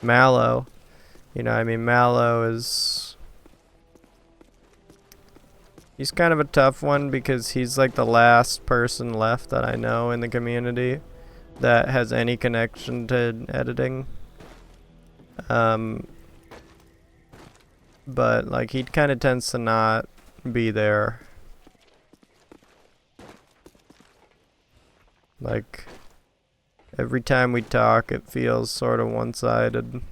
A: Mallow, Mallow is... He's kind of a tough one because he's like the last person left that I know in the community that has any connection to editing. But like he kind of tends to not be there. Like every time we talk it feels sort of one-sided.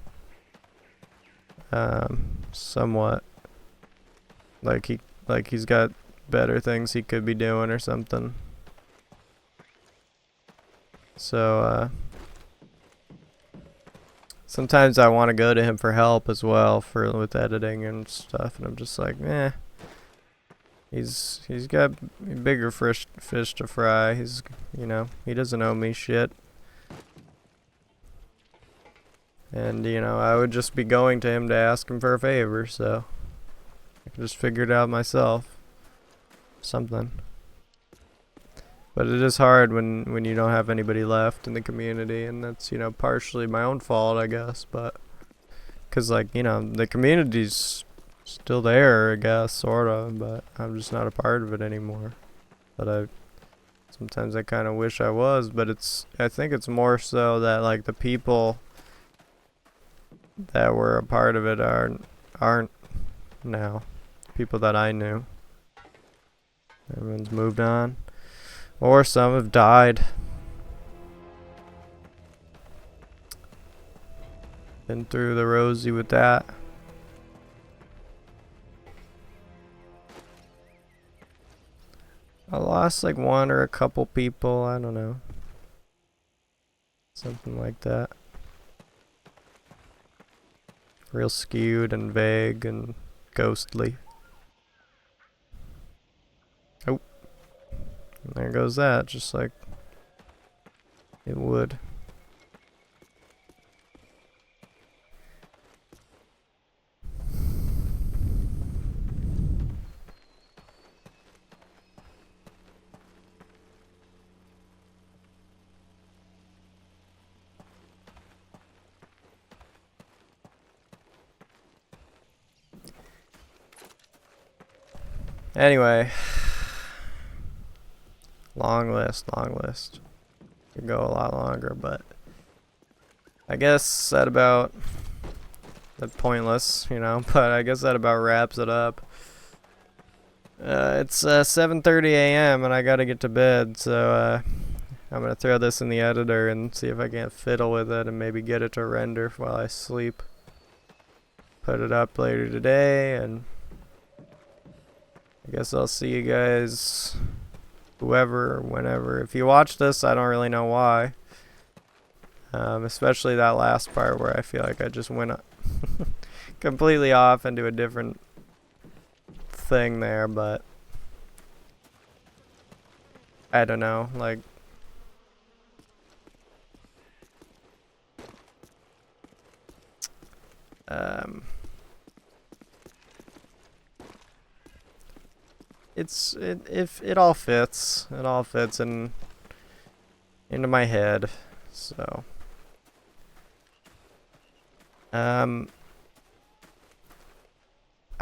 A: Somewhat. Like he's got better things he could be doing or something. So sometimes I want to go to him for help as well with editing and stuff, and I'm just like, eh. He's got bigger fish to fry. He doesn't owe me shit. And I would just be going to him to ask him for a favor, so I can just figure it out myself. Something. But it is hard when you don't have anybody left in the community, and that's, partially my own fault, I guess, but... Because, the community's still there, I guess, sort of, but I'm just not a part of it anymore. But sometimes I kind of wish I was, but I think it's more so that, the people that were a part of it aren't now. People that I knew. Everyone's moved on. Or some have died. Been through the rosy with that. I lost one or a couple people, I don't know. Something like that. Real skewed and vague and ghostly. Oh. And there goes that, just like it would. Anyway, long list. Could go a lot longer, but I guess that's pointless, but I guess that about wraps it up. It's 7:30 a.m. and I gotta get to bed, so I'm gonna throw this in the editor and see if I can't fiddle with it and maybe get it to render while I sleep. Put it up later today, and I guess I'll see you guys, whoever, whenever. If you watch this, I don't really know why. Especially that last part where I feel like I just went completely off into a different thing there, but I don't know, it all fits. It all fits into my head. So I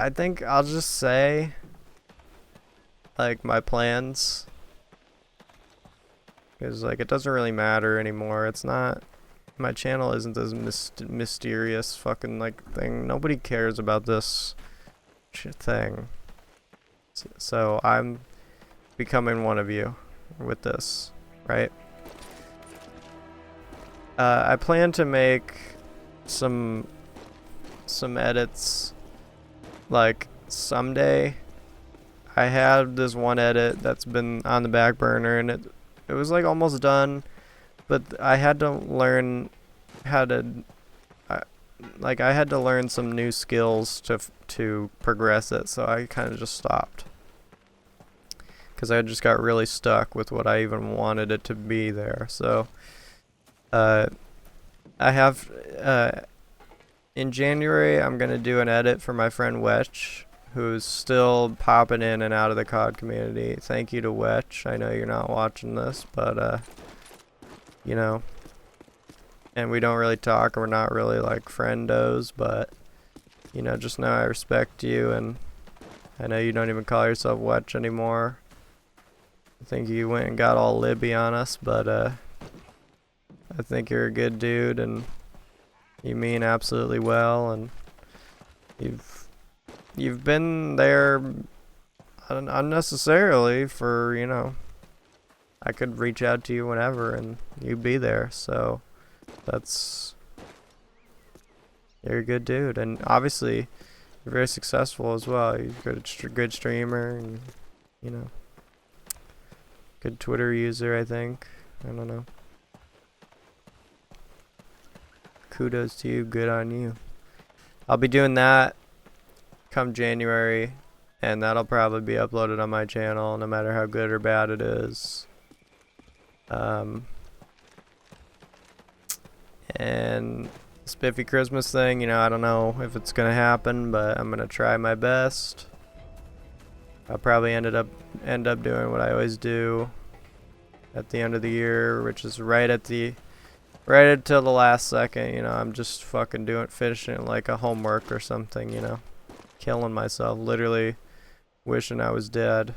A: think I'll just say like my plans. Because like it doesn't really matter anymore. It's not, my channel isn't this mysterious fucking like thing. Nobody cares about this thing. So I'm becoming one of you with this, right? I plan to make some edits like someday. I had this one edit that's been on the back burner, and it was like almost done, but I had to learn how to I had to learn some new skills to progress it, so I kind of just stopped because I just got really stuck with what I even wanted it to be there. So I have in January I'm gonna do an edit for my friend Wetch, who's still popping in and out of the COD community. Thank you to Wetch. I know you're not watching this, but you know, and we don't really talk, we're not really like friendos, but you know, just know I respect you, and I know you don't even call yourself Wetch anymore. I think you went and got all Libby on us, but I think you're a good dude, and you mean absolutely well, and you've been there unnecessarily for, you know, I could reach out to you whenever and you'd be there, so you're a good dude, and obviously you're very successful as well. You're a good streamer, and you know, good Twitter user, I think. I don't know. Kudos to you, good on you. I'll be doing that come January, and that'll probably be uploaded on my channel no matter how good or bad it is. And Spiffy Christmas thing, you know, I don't know if it's gonna happen, but I'm gonna try my best. I'll probably end up doing what I always do at the end of the year, which is right until the last second, you know. I'm just fucking finishing it like a homework or something, you know. Killing myself, literally wishing I was dead.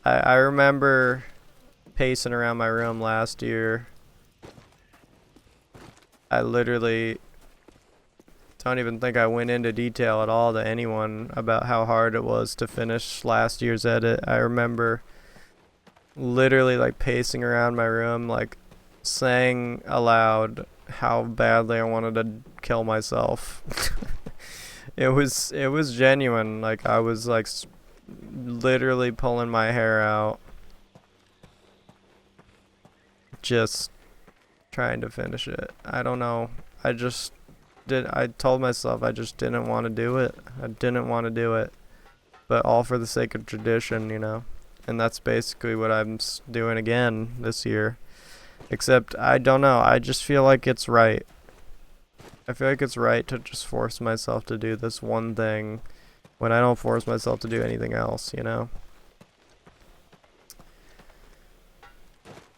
A: I remember pacing around my room last year. I literally don't even think I went into detail at all to anyone about how hard it was to finish last year's edit. I remember literally like pacing around my room, like saying aloud how badly I wanted to kill myself. It was genuine. Like I was like literally pulling my hair out, just trying to finish it. I don't know. I told myself I just didn't want to do it. I didn't want to do it, but all for the sake of tradition, you know. And that's basically what I'm doing again this year. Except I don't know. I just feel like it's right. I feel like it's right to just force myself to do this one thing when I don't force myself to do anything else, you know?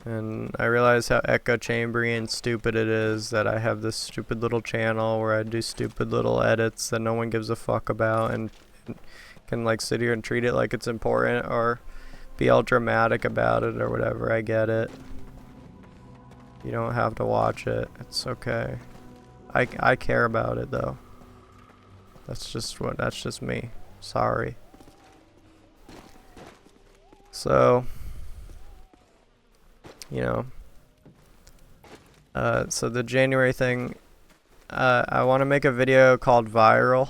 A: And I realize how echo chambery and stupid it is that I have this stupid little channel where I do stupid little edits that no one gives a fuck about, and can like sit here and treat it like it's important or be all dramatic about it or whatever. I get it. You don't have to watch it. It's okay. I care about it though. That's just me. Sorry. So, you know, so the January thing, I want to make a video called Viral,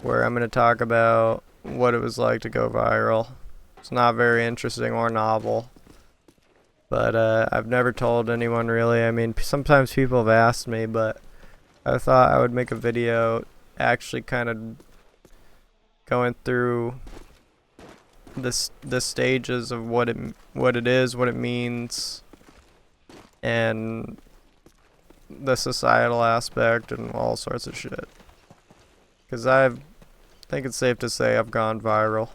A: where I'm going to talk about what it was like to go viral. It's not very interesting or novel, but I've never told anyone really. I mean, sometimes people have asked me, but I thought I would make a video actually kind of going through the stages of what it is, what it means, and the societal aspect and all sorts of shit. Because I think it's safe to say I've gone viral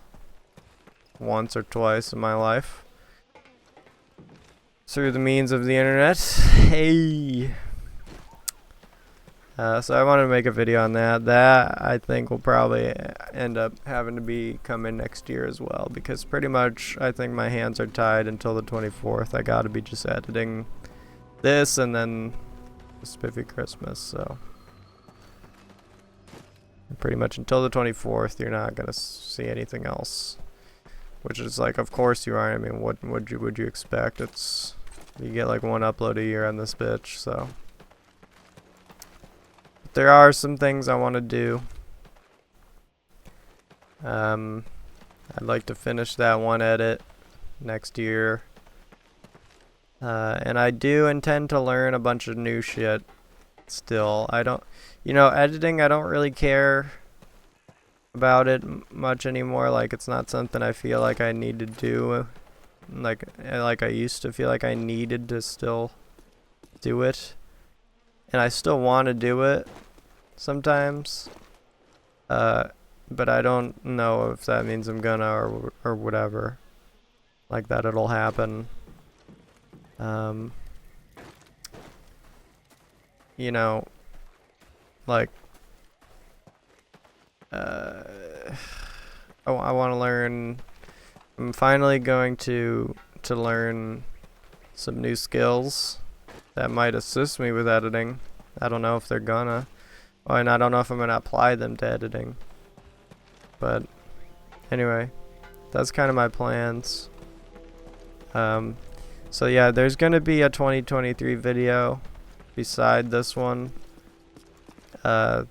A: once or twice in my life through the means of the internet. Hey. So I wanted to make a video on that. That I think will probably end up having to be coming next year as well, because pretty much I think my hands are tied until the 24th. I gotta be just editing this and then the Spiffy Christmas, so pretty much until the 24th you're not gonna see anything else, which is like, of course you aren't. I mean, what would you expect? It's, you get like one upload a year on this bitch, so there are some things I want to do. I'd like to finish that one edit next year. And I do intend to learn a bunch of new shit still. I don't, editing, I don't really care about it much anymore. Like, it's not something I feel like I need to do. Like I used to feel like I needed to still do it. And I still want to do it sometimes. But I don't know if that means I'm gonna or whatever. Like that it'll happen. Like I want to learn. I'm finally going to learn some new skills that might assist me with editing. I don't know if they're gonna. And I don't know if I'm gonna apply them to editing. But anyway, that's kind of my plans. So yeah, there's gonna be a 2023 video beside this one. But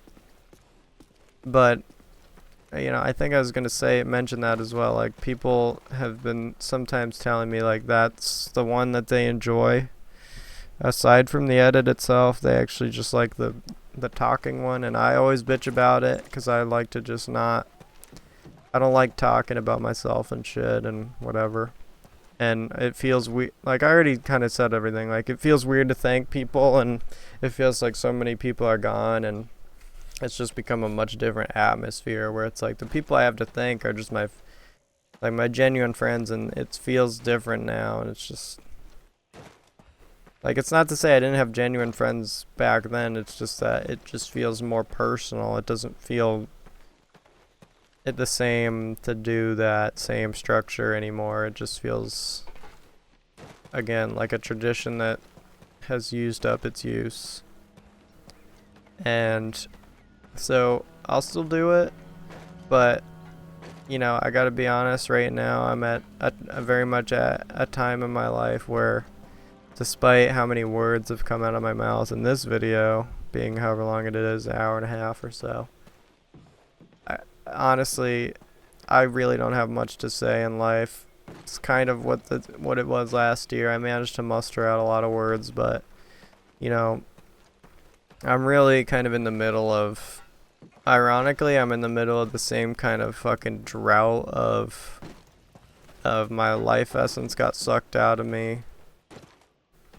A: I think I was gonna mention that as well. Like, people have been sometimes telling me like that's the one that they enjoy. Aside from the edit itself, they actually just like the talking one, and I always bitch about it because I like to just not. I don't like talking about myself and shit and whatever. And it feels weird. Like, I already kind of said everything. Like, it feels weird to thank people, and it feels like so many people are gone, and it's just become a much different atmosphere where it's like the people I have to thank are just my genuine friends, and it feels different now. And it's just like, it's not to say I didn't have genuine friends back then. It's just that it just feels more personal. It doesn't feel the same to do that same structure anymore. It just feels, again, like a tradition that has used up its use. And so I'll still do it, but I gotta be honest, right now I'm at a very much at a time in my life where, despite how many words have come out of my mouth in this video, being however long it is, an hour and a half or so, honestly, I really don't have much to say in life. It's kind of what it was last year. I managed to muster out a lot of words, but I'm really kind of in the middle of, ironically, I'm in the middle of the same kind of fucking drought of my life essence got sucked out of me,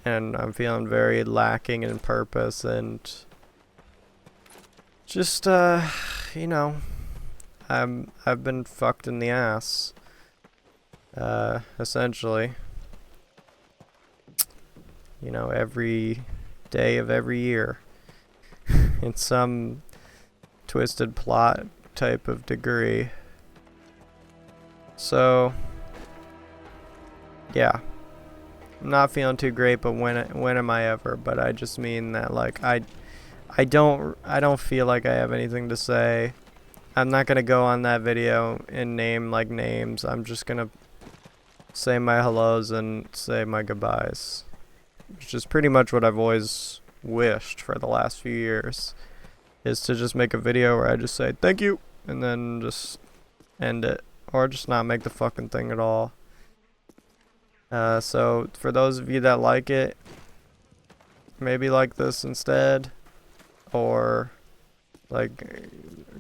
A: and I'm feeling very lacking in purpose, and just I've been fucked in the ass, essentially. Every day of every year, in some twisted plot type of degree. So, yeah, I'm not feeling too great. But when am I ever? But I just mean that, like, I don't feel like I have anything to say. I'm not gonna go on that video and name names. I'm just gonna say my hellos and say my goodbyes, which is pretty much what I've always wished for the last few years, is to just make a video where I just say thank you and then just end it, or just not make the fucking thing at all. So for those of you that like it, maybe like this instead, or like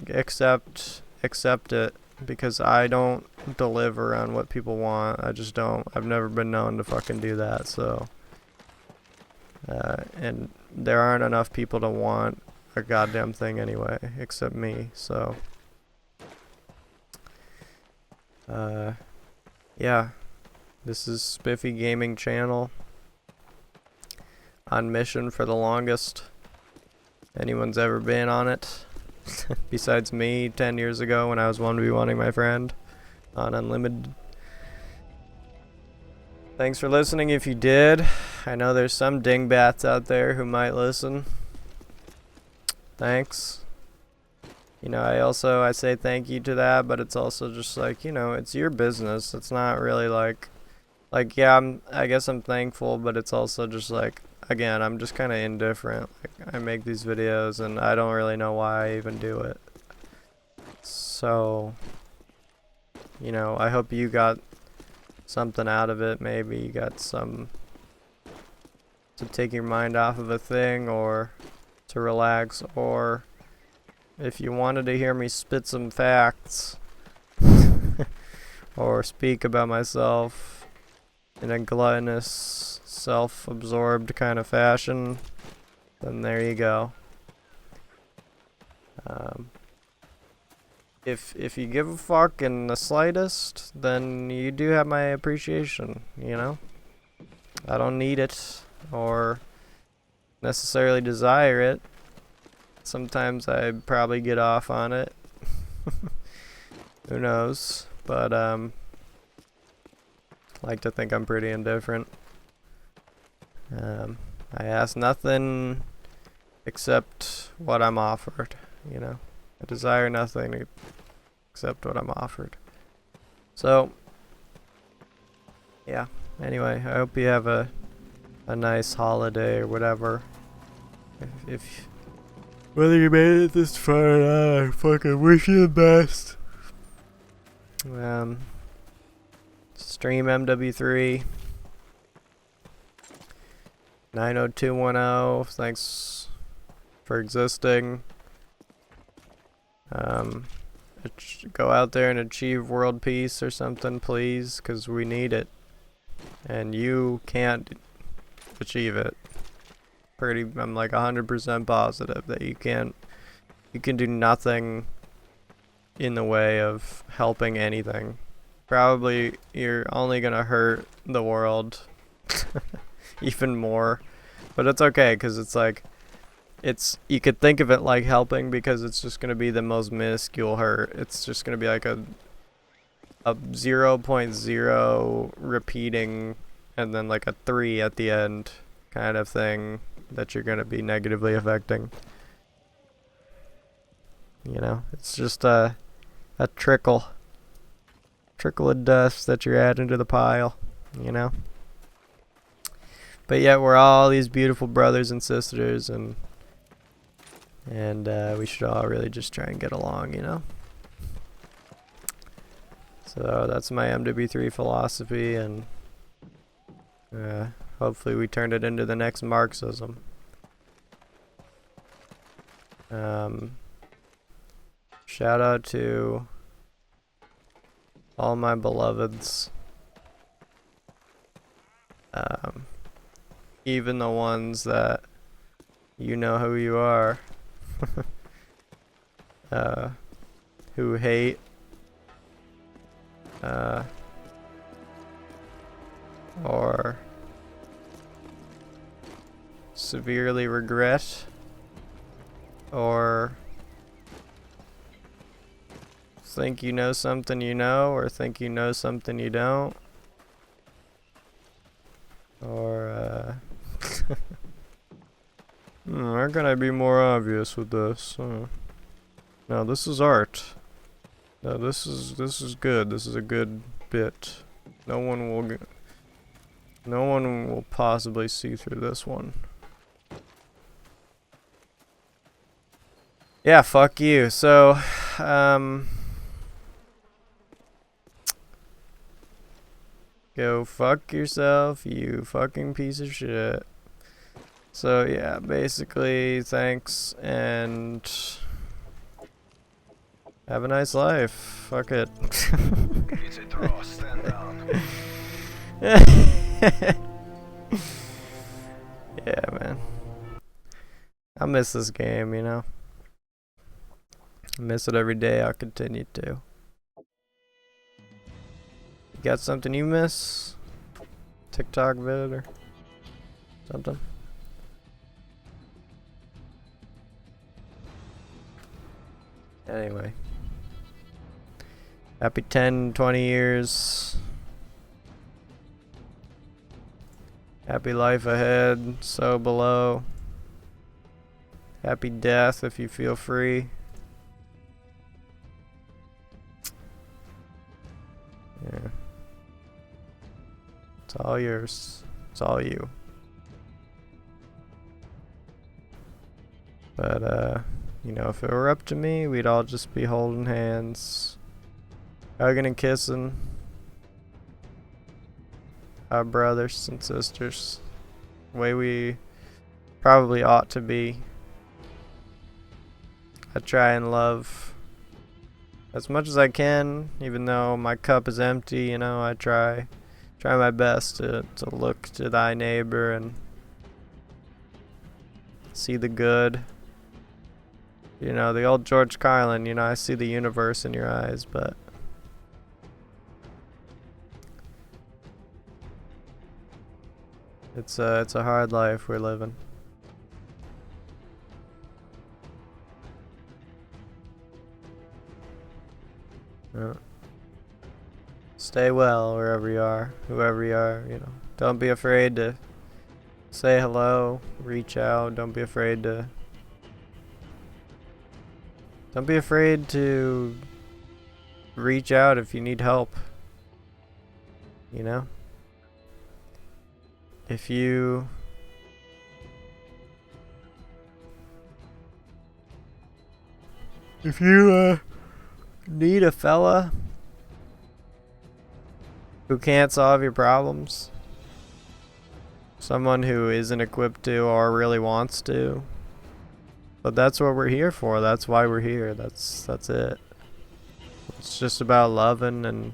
A: accept it, because I don't deliver on what people want. I just don't. I've never been known to fucking do that. So and there aren't enough people to want a goddamn thing anyway, except me. So yeah, this is Spiffy Gaming Channel, on mission for the longest. anyone's ever been on it. Besides me 10 years ago when I was 1v1ing my friend on Unlimited. Thanks for listening if you did. I know there's some dingbats out there who might listen. Thanks. You know, I say thank you to that, but it's also just like, you know, it's your business. It's not really like yeah, I guess I'm thankful, but it's also just like, again, I'm just kind of indifferent. Like, I make these videos and I don't really know why I even do it. So, you know, I hope you got something out of it. Maybe you got some to take your mind off of a thing, or to relax, or if you wanted to hear me spit some facts or speak about myself in a gluttonous, self-absorbed kind of fashion, then there you go. If you give a fuck in the slightest, then you do have my appreciation, you know? I don't need it or necessarily desire it. Sometimes I probably get off on it. Who knows? But I like to think I'm pretty indifferent. I ask nothing except what I'm offered, you know? I desire nothing except what I'm offered. So, yeah. Anyway, I hope you have a nice holiday or whatever. If whether you made it this far or not, I fucking wish you the best. Stream MW3 90210. Thanks for existing. Go out there and achieve world peace or something, please, because we need it. And you can't achieve it. I'm like 100% positive that you can do nothing in the way of helping anything. Probably you're only gonna hurt the world even more, but it's okay, because it's like, you could think of it like helping, because it's just gonna be the most minuscule hurt. It's just gonna be like a 0.0 repeating and then like a 3 at the end kind of thing that you're gonna be negatively affecting. You know, it's just a trickle of dust that you're adding to the pile, you know? But yet we're all these beautiful brothers and sisters, and we should all really just try and get along, you know? So that's my MW3 philosophy, and hopefully we turn it into the next Marxism. Shout out to all my beloveds. Even the ones that you know who you are. Who hate. Or severely regret. Or think you know something you know, or think you know something you don't. Or, how can I be more obvious with this? No, this is art. No, this is good. This is a good bit. No one will possibly see through this one. Yeah, fuck you. So, go fuck yourself, you fucking piece of shit. So yeah, basically, thanks, and have a nice life. Fuck it.
B: It's a draw, stand down.
A: Yeah, man. I miss this game, you know? I miss it every day. I'll continue to. You got something you miss? TikTok vid or something? Anyway. Happy 10, 20 years. Happy life ahead, so below. Happy death if you feel free. Yeah. It's all yours. It's all you. But, you know, if it were up to me, we'd all just be holding hands, hugging and kissing. Our brothers and sisters. The way we probably ought to be. I try and love as much as I can, even though my cup is empty, you know, I try my best to look to thy neighbor and see the good. You know, the old George Carlin, you know, I see the universe in your eyes, but it's a hard life we're living. Yeah. Stay well wherever you are, whoever you are, you know. Don't be afraid to say hello, reach out, don't be afraid to reach out if you need help. You know? If you need a fella who can't solve your problems, someone who isn't equipped to or really wants to, but that's what we're here for. That's why we're here. That's it. It's just about loving and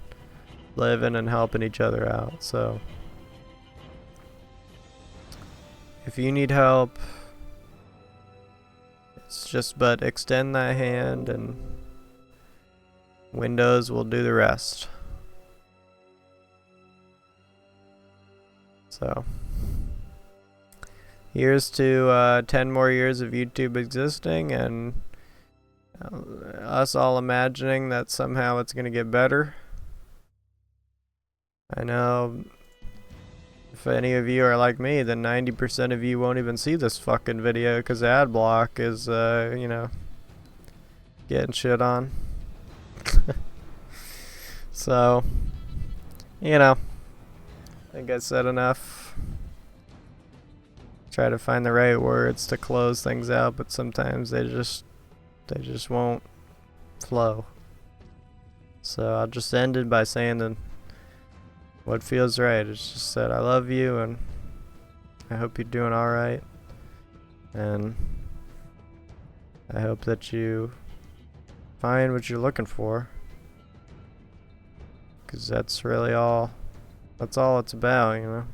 A: living and helping each other out. So if you need help, it's just but extend that hand and Windows will do the rest. So here's to 10 more years of YouTube existing and us all imagining that somehow it's going to get better. I know if any of you are like me, then 90% of you won't even see this fucking video because ad block is, you know, getting shit on. So, you know, I think I said enough. Try to find the right words to close things out, but sometimes they just won't flow. So I'll just end it by saying that what feels right. It's just that I love you and I hope you're doing alright. And I hope that you find what you're looking for. 'Cause that's really all. That's all it's about, you know.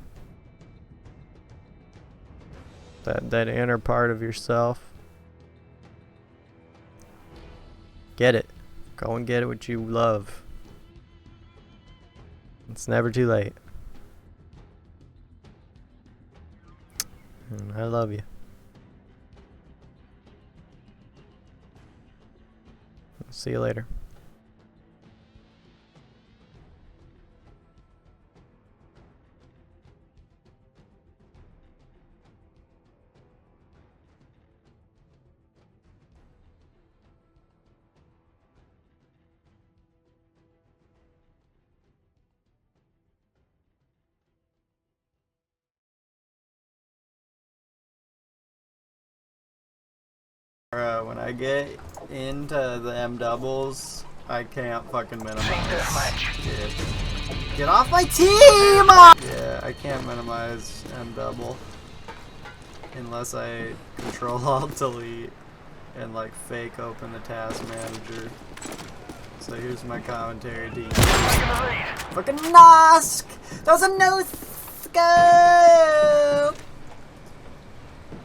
A: That inner part of yourself. Get it. Go and get it what you love. It's never too late. And I love you. See you later. When I get into the M doubles, I can't fucking minimize. Dude. Get off my team! Yeah, I can't minimize M double unless I Control Alt Delete and like fake open the task manager. So here's my commentary team. Fucking Nosk! That was a no scope!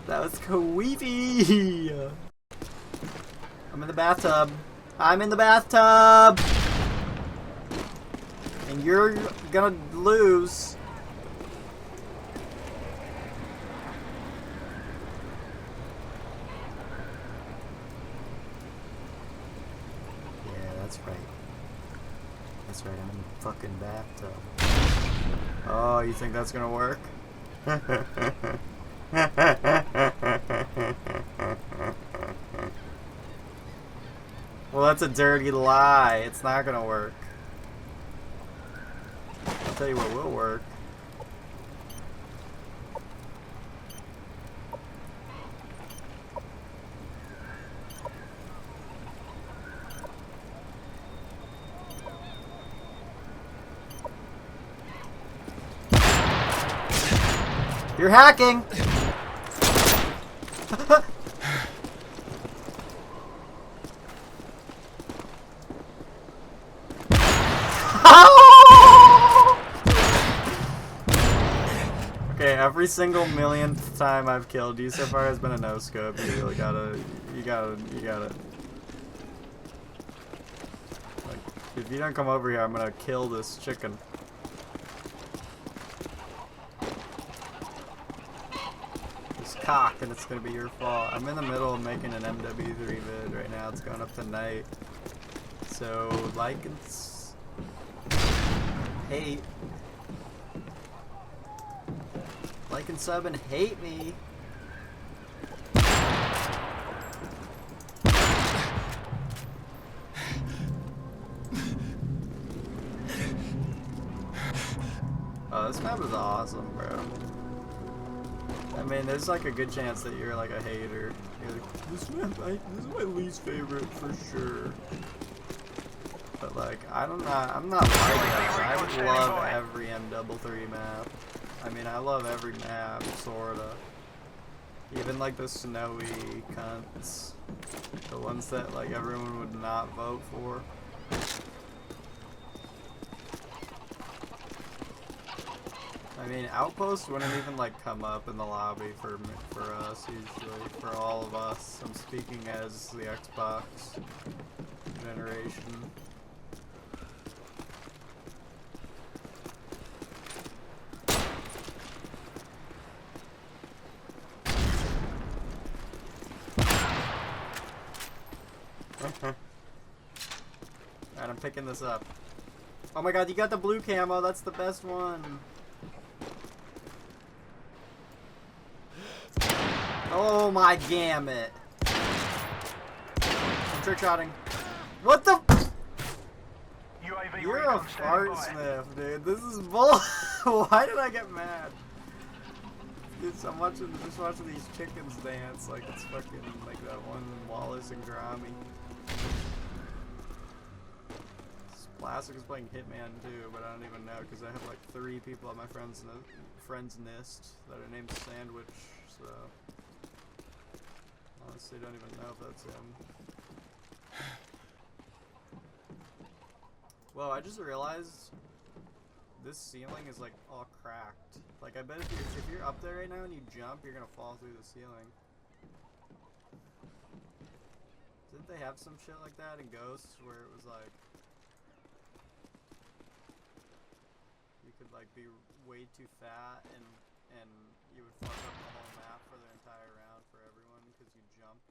A: That was queefy! I'm in the bathtub. I'm in the bathtub! And you're gonna lose. That's right, I'm in the fucking bathtub. Oh, you think that's gonna work? Well, that's a dirty lie. It's not gonna work. I'll tell you what will work. You're hacking! Okay, every single millionth time I've killed you so far has been a no-scope. You really gotta. Like, if you don't come over here, I'm gonna kill this chicken. This cock, and it's gonna be your fault. I'm in the middle of making an MW3 vid right now. It's going up tonight. So, like and hate. Like and sub and hate me. Oh, this map is awesome, bro. I mean, there's like a good chance that you're like a hater. You're like, this is my least favorite for sure. But like, I'm not like that. I love every M3 map. I mean, I love every map, sorta. Even like the snowy cunts. The ones that like everyone would not vote for. I mean, Outpost wouldn't even like come up in the lobby for us usually. For all of us. I'm speaking as the Xbox generation. Alright, I'm picking this up. Oh my god, you got the blue camo, that's the best one. Oh my gamut. I'm trick-shotting. What the You're a fart sniff, dude. This is bull. Why did I get mad? Dude, I'm just watching these chickens dance like it's fucking like that one Wallace and Gromit. Plastic is playing Hitman too, but I don't even know because I have like 3 people on my friends list that are named Sandwich, so honestly don't even know if that's him. Whoa, I just realized this ceiling is like all cracked. Like I bet if you're up there right now and you jump, you're gonna fall through the ceiling. Didn't they have some shit like that in Ghosts where it was like you could like be way too fat and you would fuck up the whole map for the entire round for everyone because you jumped?